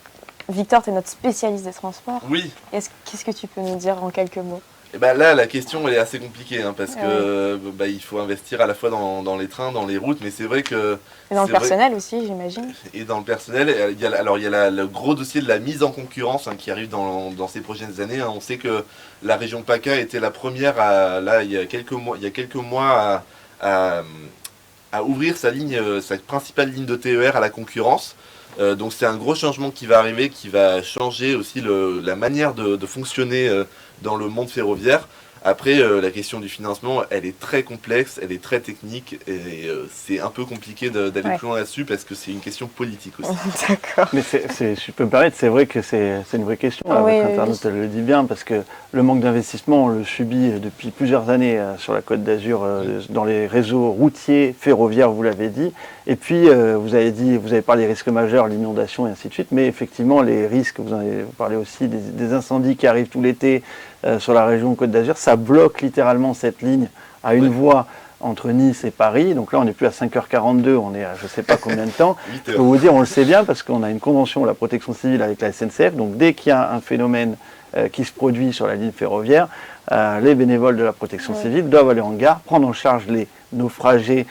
Victor, tu es notre spécialiste des transports. Oui. Qu'est-ce que tu peux nous dire en quelques mots? Et ben là, la question elle est assez compliquée, hein, parce que il faut investir à la fois dans les trains, dans les routes, mais c'est vrai que... Et dans le personnel aussi, j'imagine. Et dans le personnel, il y a le gros dossier de la mise en concurrence, hein, qui arrive dans ces prochaines années, hein. On sait que la région PACA était la première, il y a quelques mois à ouvrir sa principale ligne de TER à la concurrence. Donc c'est un gros changement qui va arriver, qui va changer aussi la manière de fonctionner dans le monde ferroviaire. Après, la question du financement, elle est très complexe, elle est très technique, et c'est un peu compliqué d'aller plus loin là-dessus, parce que c'est une question politique aussi. D'accord. Mais je peux me permettre, c'est vrai que c'est une vraie question, votre internaute elle le dit bien, parce que le manque d'investissement, on le subit depuis plusieurs années sur la Côte d'Azur, dans les réseaux routiers, ferroviaires, vous l'avez dit. Et puis, vous avez parlé des risques majeurs, l'inondation et ainsi de suite, mais effectivement, les risques, vous en avez parlé aussi, des incendies qui arrivent tout l'été sur la région Côte d'Azur, ça bloque littéralement cette ligne à une voie entre Nice et Paris. Donc là, on n'est plus à 5h42, on est à je ne sais pas combien de temps. Je peux vous dire, on le sait bien, parce qu'on a une convention de la protection civile avec la SNCF. Donc dès qu'il y a un phénomène qui se produit sur la ligne ferroviaire, les bénévoles de la protection civile doivent aller en gare, prendre en charge les naufragés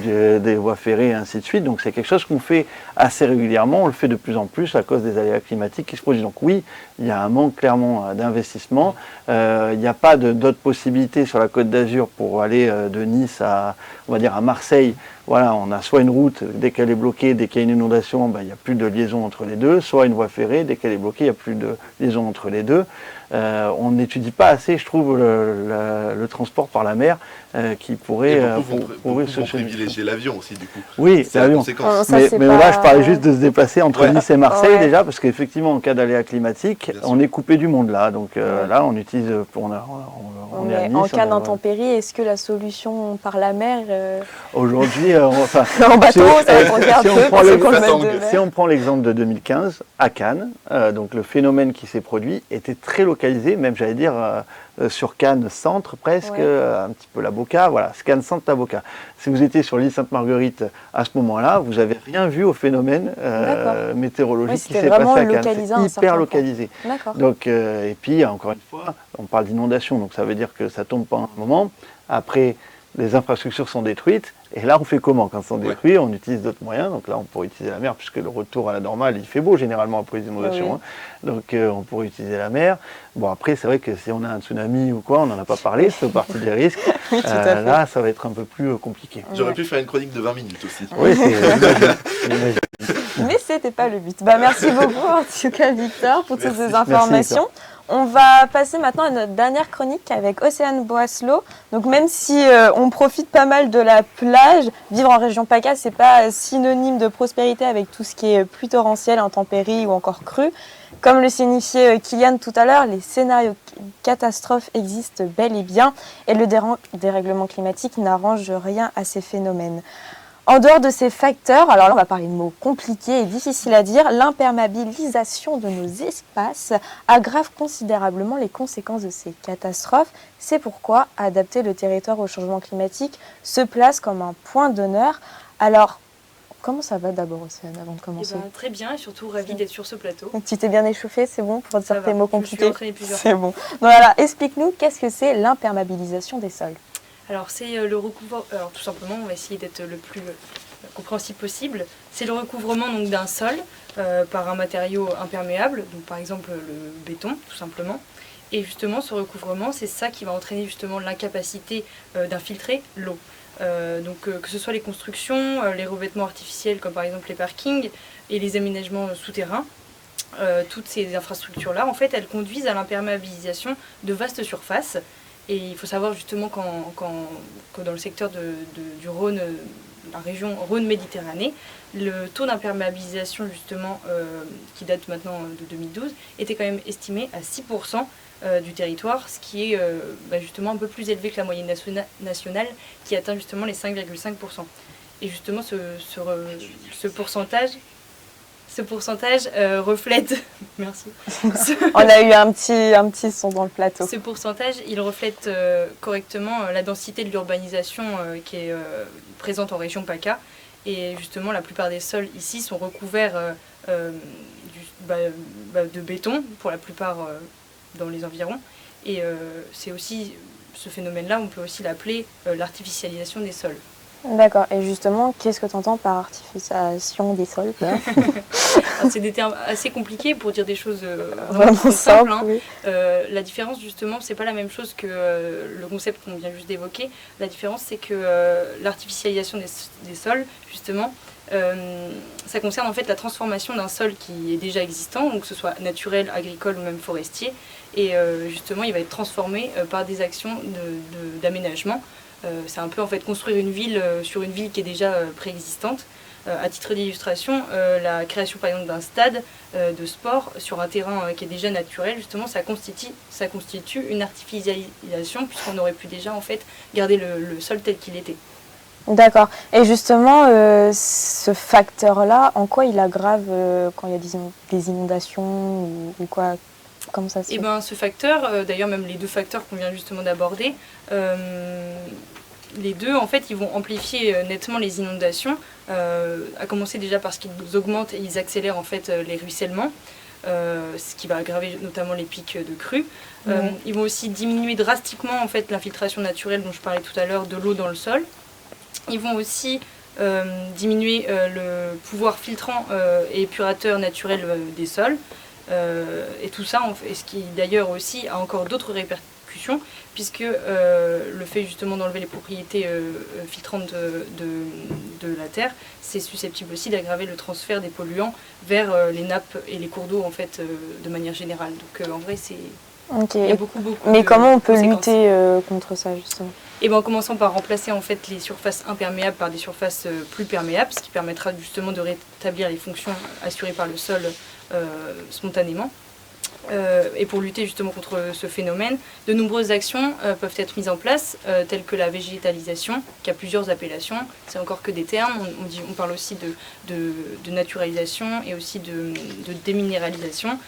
des voies ferrées et ainsi de suite. Donc c'est quelque chose qu'on fait assez régulièrement, on le fait de plus en plus à cause des aléas climatiques qui se produisent. Donc oui, il y a un manque clairement d'investissement. Il n'y a pas d'autres possibilités sur la Côte d'Azur pour aller de Nice à, on va dire, à Marseille. Voilà, on a soit une route, dès qu'elle est bloquée, dès qu'il y a une inondation, il n'y a plus de liaison entre les deux, soit une voie ferrée, dès qu'elle est bloquée, il n'y a plus de liaison entre les deux. On n'étudie pas assez, je trouve, le transport par la mer qui pourrait beaucoup vont privilégier l'avion aussi, du coup. Oui, c'est la l'avion. conséquence. Mais là, je parlais juste de se déplacer entre Nice et Marseille, Ouais. déjà, parce qu'effectivement, en cas d'aléa climatique, Bien sûr. on est coupé du monde là. Donc là, on utilise, on est à Nice. En cas on est- d'intempérie, est-ce que la solution par la mer, Aujourd'hui, enfin, en bateau, Si- ça va regarder si un on peu, prend parce le- qu'on le met Tangue. de Si mer. on prend l'exemple de 2015, à Cannes, donc le phénomène qui s'est produit était très localisé, même j'allais dire sur Cannes centre presque, Ouais. un petit peu la Boca, voilà, Cannes centre, la Boca. Si vous étiez sur l'île Sainte-Marguerite à ce moment-là, vous n'avez rien vu au phénomène D'accord. météorologique Oui, qui c'était s'est passé vraiment à Cannes. localisé à un C'est certain hyper point. localisé. D'accord. Donc, et puis, encore une fois, on parle d'inondation, donc ça veut dire que ça tombe pas un moment. Après, les infrastructures sont détruites. Et là, on fait comment quand elles sont détruites? On utilise d'autres moyens. Donc là, on pourrait utiliser la mer, puisque le retour à la normale, il fait beau généralement après les inondations. Oui. Hein. Donc, on pourrait utiliser la mer. Bon, après, c'est vrai que si on a un tsunami ou quoi, on n'en a pas parlé, c'est partie des risques. Oui, tout à fait. Là, ça va être un peu plus compliqué. J'aurais Ouais. pu faire une chronique de 20 minutes aussi. Oui, j'imagine. Mais c'était pas le but. Merci beaucoup en tout cas Victor pour toutes Merci. ces informations. On va passer maintenant à notre dernière chronique avec Océane Boisselot. Donc même si on profite pas mal de la plage, vivre en région PACA, c'est pas synonyme de prospérité avec tout ce qui est pluie torrentielle, intempéries ou encore crue. Comme le signifiait Kylian tout à l'heure, les scénarios catastrophes existent bel et bien et le dérèglement climatique n'arrange rien à ces phénomènes. En dehors de ces facteurs, alors là on va parler de mots compliqués et difficiles à dire, l'imperméabilisation de nos espaces aggrave considérablement les conséquences de ces catastrophes. C'est pourquoi adapter le territoire au changement climatique se place comme un point d'honneur. Alors, comment ça va d'abord Océane avant de Eh commencer? ben, très bien, et surtout ravie d'être sur ce plateau. Tu t'es bien échouffée, c'est bon pour Ça dire va, tes mots je me suis compliqués? entraînée plusieurs C'est bon. Donc voilà, explique-nous qu'est-ce que c'est l'imperméabilisation des sols. Alors c'est le recouvrement, alors tout simplement on va essayer d'être le plus compréhensible possible. C'est le recouvrement donc d'un sol par un matériau imperméable, donc par exemple le béton tout simplement. Et justement ce recouvrement c'est ça qui va entraîner justement l'incapacité d'infiltrer l'eau. Donc que ce soit les constructions, les revêtements artificiels comme par exemple les parkings et les aménagements souterrains. Toutes ces infrastructures-là, en fait, elles conduisent à l'imperméabilisation de vastes surfaces. Et il faut savoir justement que dans le secteur du Rhône, la région Rhône-Méditerranée, le taux d'imperméabilisation justement, qui date maintenant de 2012, était quand même estimé à 6% du territoire, ce qui est justement un peu plus élevé que la moyenne nationale qui atteint justement les 5,5%. Et justement ce pourcentage reflète merci. On a eu un petit son dans le plateau. Ce pourcentage, il reflète correctement la densité de l'urbanisation qui est présente en région PACA. Et justement, la plupart des sols ici sont recouverts de béton, pour la plupart dans les environs. Et c'est aussi ce phénomène-là, on peut aussi l'appeler l'artificialisation des sols. D'accord. Et justement, qu'est-ce que tu entends par artificialisation des sols? Alors, c'est des termes assez compliqués pour dire des choses Vraiment très simple. simples. Hein. Oui. La différence, justement, c'est pas la même chose que le concept qu'on vient juste d'évoquer. La différence, c'est que l'artificialisation des sols, justement, ça concerne en fait la transformation d'un sol qui est déjà existant, donc que ce soit naturel, agricole ou même forestier. Et justement, il va être transformé par des actions d'aménagement. C'est un peu en fait construire une ville sur une ville qui est déjà préexistante. À titre d'illustration, la création par exemple d'un stade de sport sur un terrain qui est déjà naturel, justement, ça constitue une artificialisation puisqu'on aurait pu déjà en fait garder le sol tel qu'il était. D'accord. Et justement, ce facteur-là, en quoi il aggrave quand il y a des inondations ou quoi? Comment ça se fait? Et ben, ce facteur, d'ailleurs même les deux facteurs qu'on vient justement d'aborder, les deux en fait ils vont amplifier nettement les inondations, à commencer déjà parce qu'ils augmentent et ils accélèrent en fait les ruissellements. ce qui va aggraver notamment les pics de crue. Ils vont aussi diminuer drastiquement en fait, l'infiltration naturelle dont je parlais tout à l'heure de l'eau dans le sol. Ils vont aussi diminuer le pouvoir filtrant et épurateur naturel des sols. Et tout ça, ce qui d'ailleurs aussi a encore d'autres répercussions, puisque le fait justement d'enlever les propriétés filtrantes de la terre, c'est susceptible aussi d'aggraver le transfert des polluants vers les nappes et les cours d'eau en fait, de manière générale. Donc en vrai, il y a beaucoup Mais comment on peut conséquences. lutter contre ça justement? Et en commençant par remplacer en fait les surfaces imperméables par des surfaces plus perméables, ce qui permettra justement de rétablir les fonctions assurées par le sol spontanément. Et pour lutter justement contre ce phénomène, de nombreuses actions peuvent être mises en place, telles que la végétalisation, qui a plusieurs appellations, c'est encore que des termes, on parle aussi de naturalisation et aussi de déminéralisation,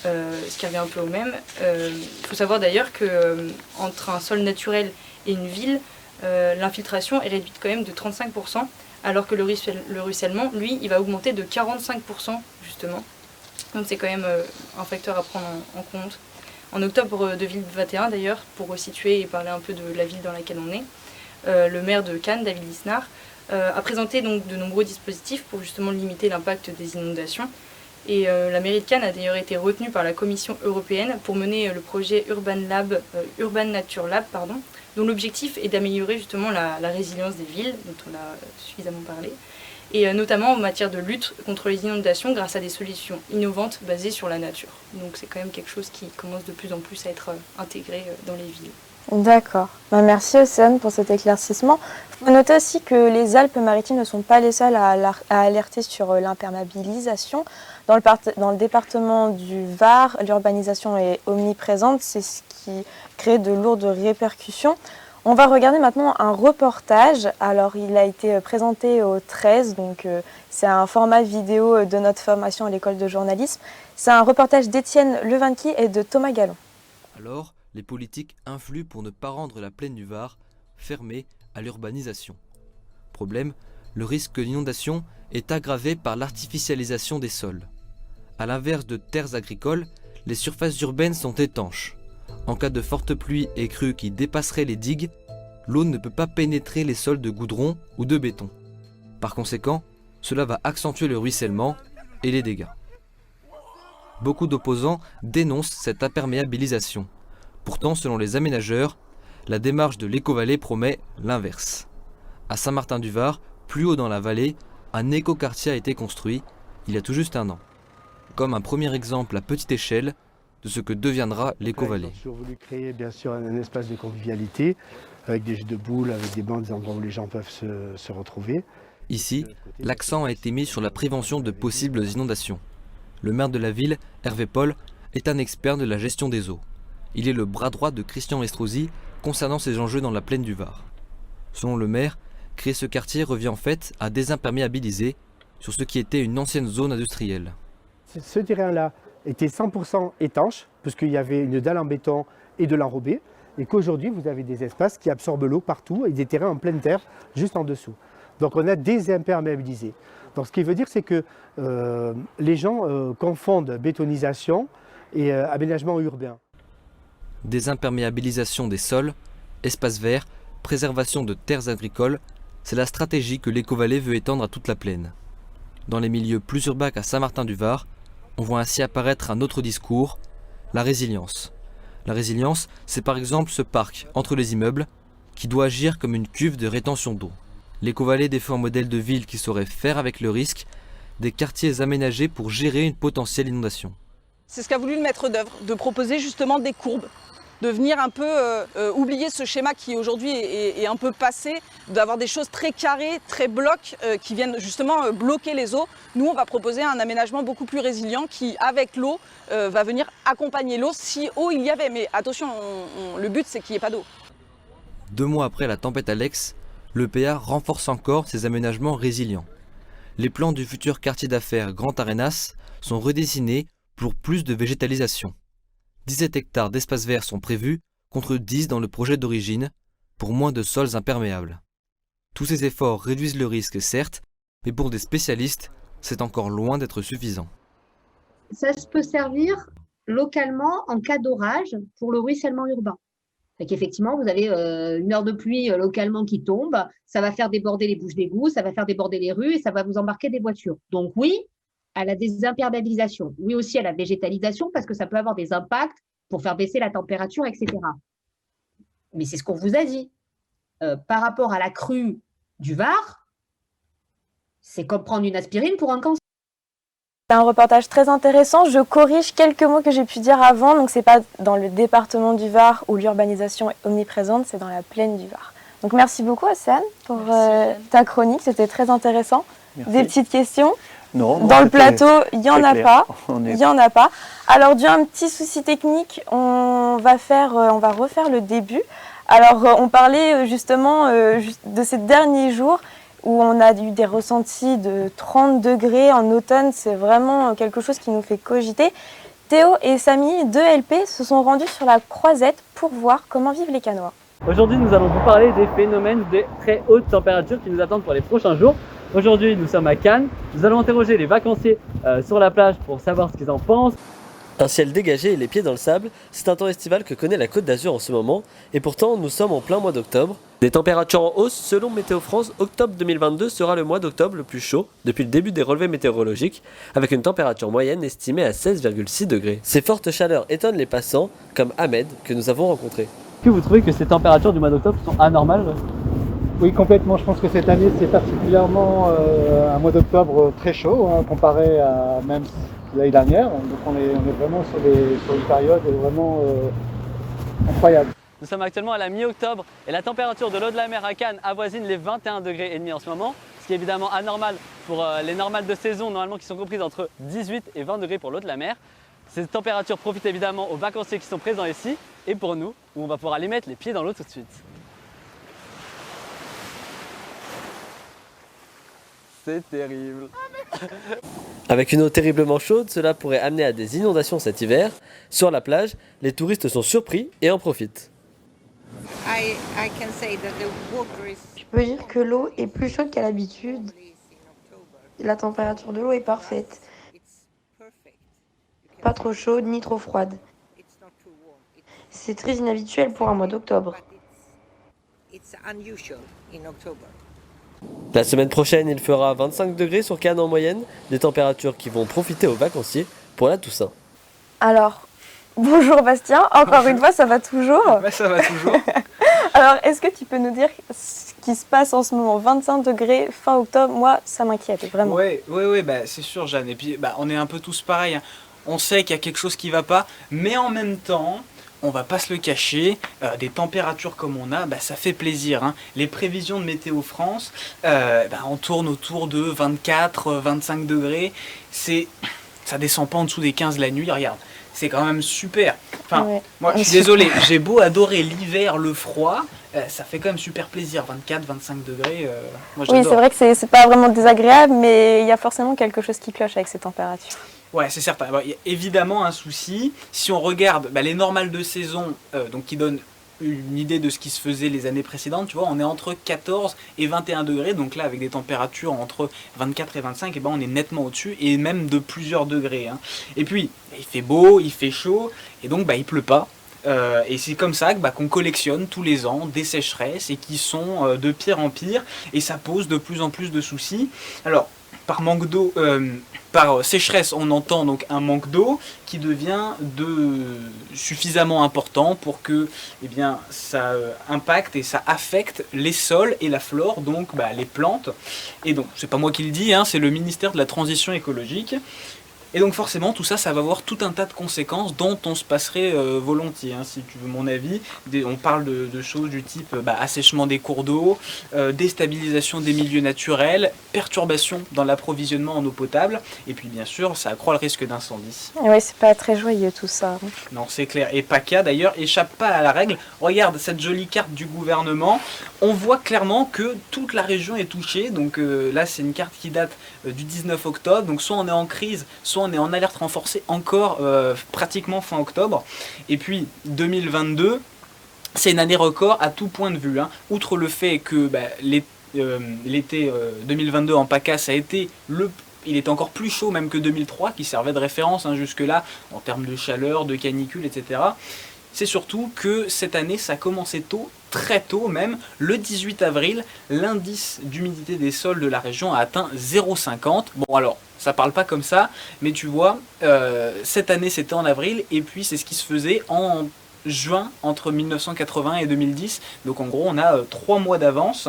ce qui revient un peu au même. Il faut savoir d'ailleurs qu'entre un sol naturel et une ville, l'infiltration est réduite quand même de 35%, alors que le ruissellement, lui, il va augmenter de 45% justement. Donc c'est quand même un facteur à prendre en compte. En octobre 2021 d'ailleurs, pour resituer et parler un peu de la ville dans laquelle on est, le maire de Cannes, David Lisnard, a présenté donc de nombreux dispositifs pour justement limiter l'impact des inondations. Et la mairie de Cannes a d'ailleurs été retenue par la Commission européenne pour mener le projet Urban Nature Lab, dont l'objectif est d'améliorer justement la résilience des villes, dont on a suffisamment parlé, et notamment en matière de lutte contre les inondations grâce à des solutions innovantes basées sur la nature. Donc c'est quand même quelque chose qui commence de plus en plus à être intégré dans les villes. D'accord. Merci Océane pour cet éclaircissement. Il faut noter aussi que les Alpes-Maritimes ne sont pas les seules à alerter sur l'imperméabilisation. Dans le département du Var, l'urbanisation est omniprésente, c'est ce qui crée de lourdes répercussions. On va regarder maintenant un reportage. Alors, il a été présenté au 13, donc c'est un format vidéo de notre formation à l'école de journalisme. C'est un reportage d'Étienne Levanqui et de Thomas Gallon. Alors, les politiques influent pour ne pas rendre la plaine du Var fermée à l'urbanisation. Problème, le risque d'inondation est aggravé par l'artificialisation des sols. À l'inverse de terres agricoles, les surfaces urbaines sont étanches. En cas de fortes pluies et crues qui dépasseraient les digues, l'eau ne peut pas pénétrer les sols de goudron ou de béton. Par conséquent, cela va accentuer le ruissellement et les dégâts. Beaucoup d'opposants dénoncent cette imperméabilisation. Pourtant, selon les aménageurs, la démarche de l'éco-vallée promet l'inverse. À Saint-Martin-du-Var, plus haut dans la vallée, un écoquartier a été construit il y a tout juste un an. Comme un premier exemple à petite échelle de ce que deviendra l'éco-vallée. J'ai voulu créer bien sûr un espace de convivialité avec des jeux de boules, avec des bancs, des endroits où les gens peuvent se retrouver. Ici, l'accent a été mis sur la prévention de possibles inondations. Le maire de la ville, Hervé Paul, est un expert de la gestion des eaux. Il est le bras droit de Christian Estrosi concernant ces enjeux dans la plaine du Var. Selon le maire, créer ce quartier revient en fait à désimperméabiliser sur ce qui était une ancienne zone industrielle. Ce terrain-là était 100% étanche, puisqu'il y avait une dalle en béton et de l'enrobé, et qu'aujourd'hui vous avez des espaces qui absorbent l'eau partout et des terrains en pleine terre juste en dessous. Donc on a désimperméabilisé. Donc ce qui veut dire c'est que les gens confondent bétonisation et aménagement urbain. Désimperméabilisation des sols, espaces verts, préservation de terres agricoles, c'est la stratégie que l'éco-vallée veut étendre à toute la plaine. Dans les milieux plus urbains qu'à Saint-Martin-du-Var, on voit ainsi apparaître un autre discours, la résilience. La résilience, c'est par exemple ce parc entre les immeubles qui doit agir comme une cuve de rétention d'eau. L'éco-vallée défend un modèle de ville qui saurait faire avec le risque des quartiers aménagés pour gérer une potentielle inondation. C'est ce qu'a voulu le maître d'œuvre, de proposer justement des courbes, de venir un peu oublier ce schéma qui aujourd'hui est un peu passé, d'avoir des choses très carrées, très blocs, qui viennent justement bloquer les eaux. Nous, on va proposer un aménagement beaucoup plus résilient qui, avec l'eau, va venir accompagner l'eau si eau il y avait. Mais attention, le but c'est qu'il n'y ait pas d'eau. 2 mois après la tempête Alex, l'EPA renforce encore ses aménagements résilients. Les plans du futur quartier d'affaires Grand Arenas sont redessinés pour plus de végétalisation. 17 hectares d'espaces verts sont prévus, contre 10 dans le projet d'origine, pour moins de sols imperméables. Tous ces efforts réduisent le risque, certes, mais pour des spécialistes, c'est encore loin d'être suffisant. Ça peut servir localement en cas d'orage pour le ruissellement urbain. Fait qu'effectivement, vous avez une heure de pluie localement qui tombe, ça va faire déborder les bouches d'égout, ça va faire déborder les rues et ça va vous embarquer des voitures. Donc oui, à la désimperméabilisation. Oui aussi à la végétalisation parce que ça peut avoir des impacts pour faire baisser la température, etc. Mais c'est ce qu'on vous a dit. Par rapport à la crue du Var, c'est comme prendre une aspirine pour un cancer. C'est un reportage très intéressant. Je corrige quelques mots que j'ai pu dire avant. Donc, c'est pas dans le département du Var où l'urbanisation est omniprésente, c'est dans la plaine du Var. Donc, merci beaucoup, Océane, pour ta chronique. C'était très intéressant. Merci. Des petites questions? Non, dans le plateau, il n'y en a clair. pas. Il y en a pas. Alors, dû à un petit souci technique, on va refaire le début. Alors, on parlait justement de ces derniers jours où on a eu des ressentis de 30 degrés en automne. C'est vraiment quelque chose qui nous fait cogiter. Théo et Samy de LP se sont rendus sur la Croisette pour voir comment vivent les Cannois. Aujourd'hui, nous allons vous parler des phénomènes de très hautes températures qui nous attendent pour les prochains jours. Aujourd'hui, nous sommes à Cannes. Nous allons interroger les vacanciers sur la plage pour savoir ce qu'ils en pensent. Un ciel dégagé et les pieds dans le sable, c'est un temps estival que connaît la Côte d'Azur en ce moment, et pourtant nous sommes en plein mois d'octobre. Des températures en hausse, selon Météo France, octobre 2022 sera le mois d'octobre le plus chaud depuis le début des relevés météorologiques, avec une température moyenne estimée à 16,6 degrés. Ces fortes chaleurs étonnent les passants, comme Ahmed, que nous avons rencontré. Est-ce que vous trouvez que ces températures du mois d'octobre sont anormales? Oui, complètement. Je pense que cette année, c'est particulièrement un mois d'octobre très chaud, comparé à même l'année dernière. Donc on est vraiment sur une période vraiment incroyable. Nous sommes actuellement à la mi-octobre et la température de l'eau de la mer à Cannes avoisine les 21 degrés et demi en ce moment, ce qui est évidemment anormal pour les normales de saison, normalement qui sont comprises entre 18 et 20 degrés pour l'eau de la mer. Ces températures profitent évidemment aux vacanciers qui sont présents ici et pour nous, où on va pouvoir aller mettre les pieds dans l'eau tout de suite. C'est terrible. Avec une eau terriblement chaude, cela pourrait amener à des inondations cet hiver. Sur la plage, les touristes sont surpris et en profitent. Je peux dire que l'eau est plus chaude qu'à l'habitude. La température de l'eau est parfaite. Pas trop chaude ni trop froide. C'est très inhabituel pour un mois d'octobre. La semaine prochaine, il fera 25 degrés sur Cannes en moyenne, des températures qui vont profiter aux vacanciers pour la Toussaint. Alors, bonjour Bastien, encore une fois, ça va toujours? Bah, ça va toujours. Alors, est-ce que tu peux nous dire ce qui se passe en ce moment? 25 degrés, fin octobre, moi, ça m'inquiète, vraiment. Oui, bah, c'est sûr, Jeanne. Et puis, on est un peu tous pareils. Hein. On sait qu'il y a quelque chose qui ne va pas, mais en même temps, on va pas se le cacher, des températures comme on a, ça fait plaisir. Hein. Les prévisions de Météo France, on tourne autour de 24-25 degrés. Ça descend pas en dessous des 15 la nuit, regarde. C'est quand même super. Enfin, ouais. Moi, je suis désolé, j'ai beau adorer l'hiver, le froid, ça fait quand même super plaisir. 24-25 degrés, moi j'adore. Oui, c'est vrai que c'est pas vraiment désagréable, mais il y a forcément quelque chose qui cloche avec ces températures. Ouais, c'est certain. Il y a évidemment un souci. Si on regarde les normales de saison, donc qui donnent une idée de ce qui se faisait les années précédentes, tu vois, on est entre 14 et 21 degrés, donc là avec des températures entre 24 et 25, on est nettement au-dessus, et même de plusieurs degrés. Hein. Et puis, il fait beau, il fait chaud, et donc il pleut pas. Et c'est comme ça qu'on collectionne tous les ans des sécheresses, et qui sont de pire en pire, et ça pose de plus en plus de soucis. Alors, par manque d'eau, par sécheresse, on entend donc un manque d'eau qui devient suffisamment important pour que ça impacte et ça affecte les sols et la flore, donc les plantes. Et donc, c'est pas moi qui le dis, hein, c'est le ministère de la Transition écologique. Et donc forcément, tout ça, ça va avoir tout un tas de conséquences dont on se passerait volontiers, hein, si tu veux mon avis. On parle de choses du type assèchement des cours d'eau, déstabilisation des milieux naturels, perturbation dans l'approvisionnement en eau potable, et puis bien sûr, ça accroît le risque d'incendie. Oui, c'est pas très joyeux tout ça. Non, c'est clair. Et PACA, d'ailleurs, échappe pas à la règle. Regarde cette jolie carte du gouvernement. On voit clairement que toute la région est touchée. Donc là, c'est une carte qui date du 19 octobre. Donc soit on est en crise, soit on est en alerte renforcée encore pratiquement fin octobre. Et puis 2022, c'est une année record à tout point de vue. Hein. Outre le fait que l'été 2022 en PACA, ça a été le il était encore plus chaud même que 2003, qui servait de référence jusque-là, en termes de chaleur, de canicule, etc. C'est surtout que cette année, ça a commencé tôt, très tôt même. Le 18 avril, l'indice d'humidité des sols de la région a atteint 0,50. Bon alors, ça parle pas comme ça, mais tu vois, cette année c'était en avril, et puis c'est ce qui se faisait en juin entre 1980 et 2010. Donc en gros, on a 3 mois d'avance.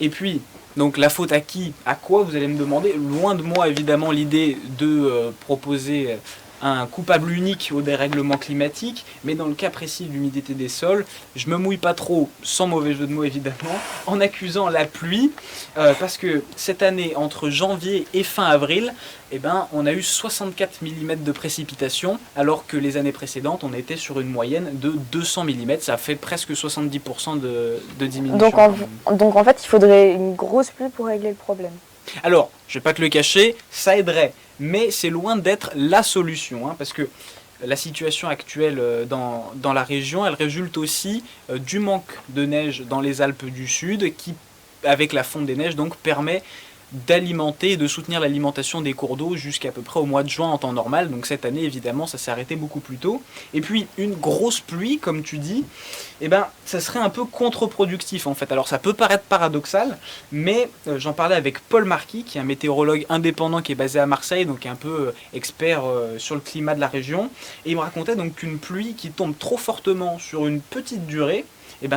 Et puis, donc la faute à qui? À quoi, vous allez me demander? Loin de moi évidemment l'idée de proposer un coupable unique au dérèglement climatique, mais dans le cas précis de l'humidité des sols, je me mouille pas trop, sans mauvais jeu de mots évidemment, en accusant la pluie, parce que cette année, entre janvier et fin avril, on a eu 64 mm de précipitations, alors que les années précédentes, on était sur une moyenne de 200 mm, ça fait presque 70% de diminution. Donc en fait, il faudrait une grosse pluie pour régler le problème. Alors, je ne vais pas te le cacher, ça aiderait, mais c'est loin d'être la solution, parce que la situation actuelle dans la région, elle résulte aussi du manque de neige dans les Alpes du Sud, qui, avec la fonte des neiges, donc permet d'alimenter et de soutenir l'alimentation des cours d'eau jusqu'à peu près au mois de juin en temps normal. Donc cette année, évidemment, ça s'est arrêté beaucoup plus tôt. Et puis, une grosse pluie, comme tu dis, ça serait un peu contre-productif en fait. Alors ça peut paraître paradoxal, mais j'en parlais avec Paul Marquis, qui est un météorologue indépendant qui est basé à Marseille, donc un peu expert sur le climat de la région. Et il me racontait donc qu'une pluie qui tombe trop fortement sur une petite durée,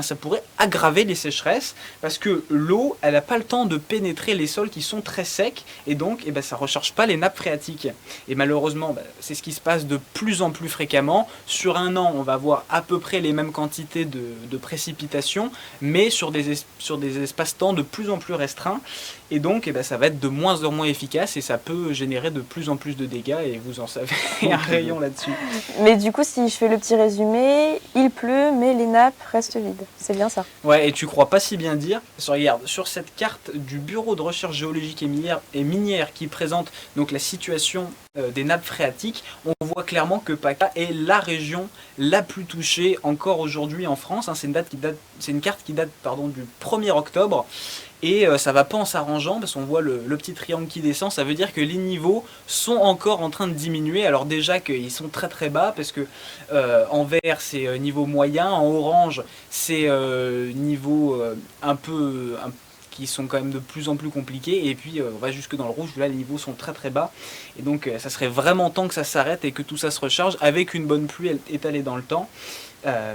ça pourrait aggraver les sécheresses, parce que l'eau, elle n'a pas le temps de pénétrer les sols qui sont très secs, et donc ça ne recharge pas les nappes phréatiques. Et malheureusement, c'est ce qui se passe de plus en plus fréquemment. Sur un an, on va avoir à peu près les mêmes quantités de précipitations, mais sur des espaces-temps de plus en plus restreints. Et donc, ça va être de moins en moins efficace, et ça peut générer de plus en plus de dégâts, et vous en savez un rayon là-dessus. Mais du coup, si je fais le petit résumé, il pleut, mais les nappes restent vides. C'est bien ça. Ouais, et tu crois pas si bien dire. Regarde, sur cette carte du Bureau de recherche géologique et minière qui présente donc la situation des nappes phréatiques, on voit clairement que PACA est la région la plus touchée encore aujourd'hui en France. C'est une carte qui date du 1er octobre. Et ça va pas en s'arrangeant, parce qu'on voit le petit triangle qui descend. Ça veut dire que les niveaux sont encore en train de diminuer. Alors déjà qu'ils sont très très bas, parce que en vert c'est niveau moyen, en orange c'est niveau qui sont quand même de plus en plus compliqués, et puis on va jusque dans le rouge, là les niveaux sont très très bas, et donc ça serait vraiment temps que ça s'arrête et que tout ça se recharge avec une bonne pluie étalée dans le temps.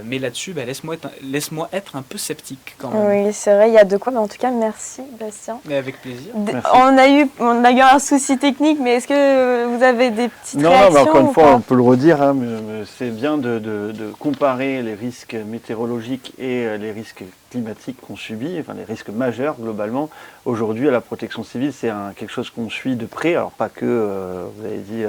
Mais là-dessus, laisse-moi être un peu sceptique quand même. Oui, c'est vrai, il y a de quoi, mais en tout cas, merci Bastien. Mais avec plaisir. On a eu un souci technique, mais est-ce que vous avez des petites réactions? Non, mais encore une fois, on peut le redire, mais c'est bien de comparer les risques météorologiques et les risques climatiques qu'on subit, les risques majeurs globalement. Aujourd'hui, à la protection civile, c'est quelque chose qu'on suit de près, alors pas que, vous avez dit,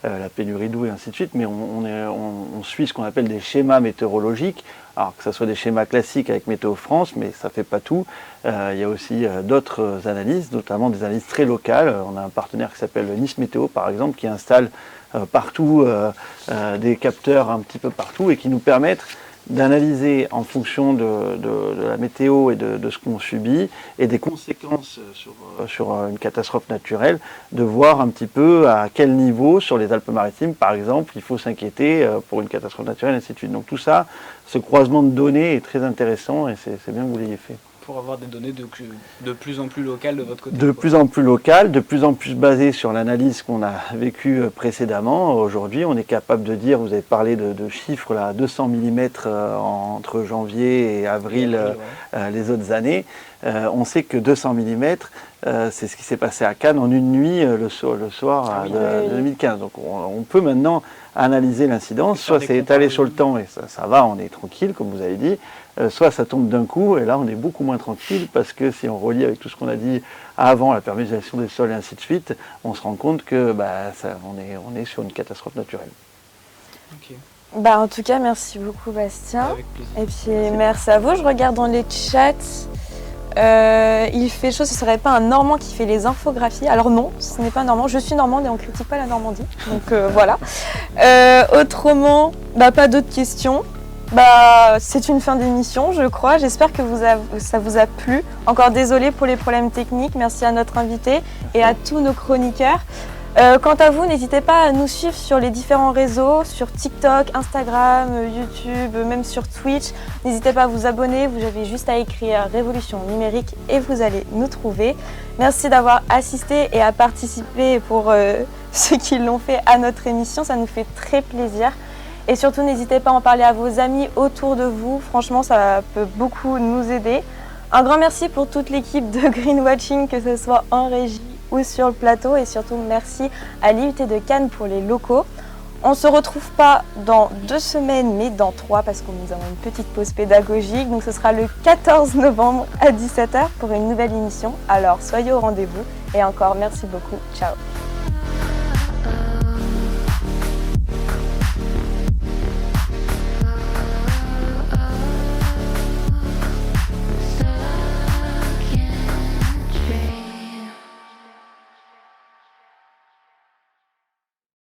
la pénurie d'eau et ainsi de suite, mais on suit ce qu'on appelle des schémas météorologiques, alors que ce soit des schémas classiques avec Météo France, mais ça ne fait pas tout. Il y a aussi d'autres analyses, notamment des analyses très locales. On a un partenaire qui s'appelle Nice Météo, par exemple, qui installe partout des capteurs un petit peu partout et qui nous permettent d'analyser en fonction de la météo et de ce qu'on subit et des conséquences sur une catastrophe naturelle, de voir un petit peu à quel niveau sur les Alpes-Maritimes, par exemple, il faut s'inquiéter pour une catastrophe naturelle, et ainsi de suite. Donc tout ça, ce croisement de données est très intéressant, et c'est bien que vous l'ayez fait. Pour avoir des données de plus en plus locales de votre côté. De plus en plus locales, de plus en plus basées sur l'analyse qu'on a vécue précédemment. Aujourd'hui, on est capable de dire, vous avez parlé de chiffres, là, 200 mm entre janvier et avril, les autres années. On sait que 200 mm, c'est ce qui s'est passé à Cannes en une nuit le soir de 2015. Donc on peut maintenant analyser l'incidence, soit c'est étalé sur le temps et ça va, on est tranquille, comme vous avez dit, soit ça tombe d'un coup, et là on est beaucoup moins tranquille, parce que si on relie avec tout ce qu'on a dit avant, la perméabilisation des sols et ainsi de suite, on se rend compte que on est sur une catastrophe naturelle. Okay. En tout cas, merci beaucoup Bastien. Avec plaisir. Et puis merci à vous. Je regarde dans les chats. Il fait chaud, ce serait pas un Normand qui fait les infographies? Alors non, ce n'est pas un Normand, je suis normande et on critique pas la Normandie, donc voilà. Autrement, pas d'autres questions. C'est une fin d'émission, je crois. J'espère que ça vous a plu. Encore désolé pour les problèmes techniques. Merci à notre invité et à tous nos chroniqueurs. Quant à vous, n'hésitez pas à nous suivre sur les différents réseaux, sur TikTok, Instagram, YouTube, même sur Twitch. N'hésitez pas à vous abonner, vous avez juste à écrire Révolution numérique et vous allez nous trouver. Merci d'avoir assisté et à participer pour ceux qui l'ont fait à notre émission, ça nous fait très plaisir. Et surtout, n'hésitez pas à en parler à vos amis autour de vous, franchement ça peut beaucoup nous aider. Un grand merci pour toute l'équipe de Greenwatching, que ce soit en régie ou sur le plateau, et surtout merci à l'IUT de Cannes pour les locaux. On ne se retrouve pas dans 2 semaines mais dans 3 parce que nous avons une petite pause pédagogique, donc ce sera le 14 novembre à 17h pour une nouvelle émission. Alors soyez au rendez-vous et encore merci beaucoup, ciao.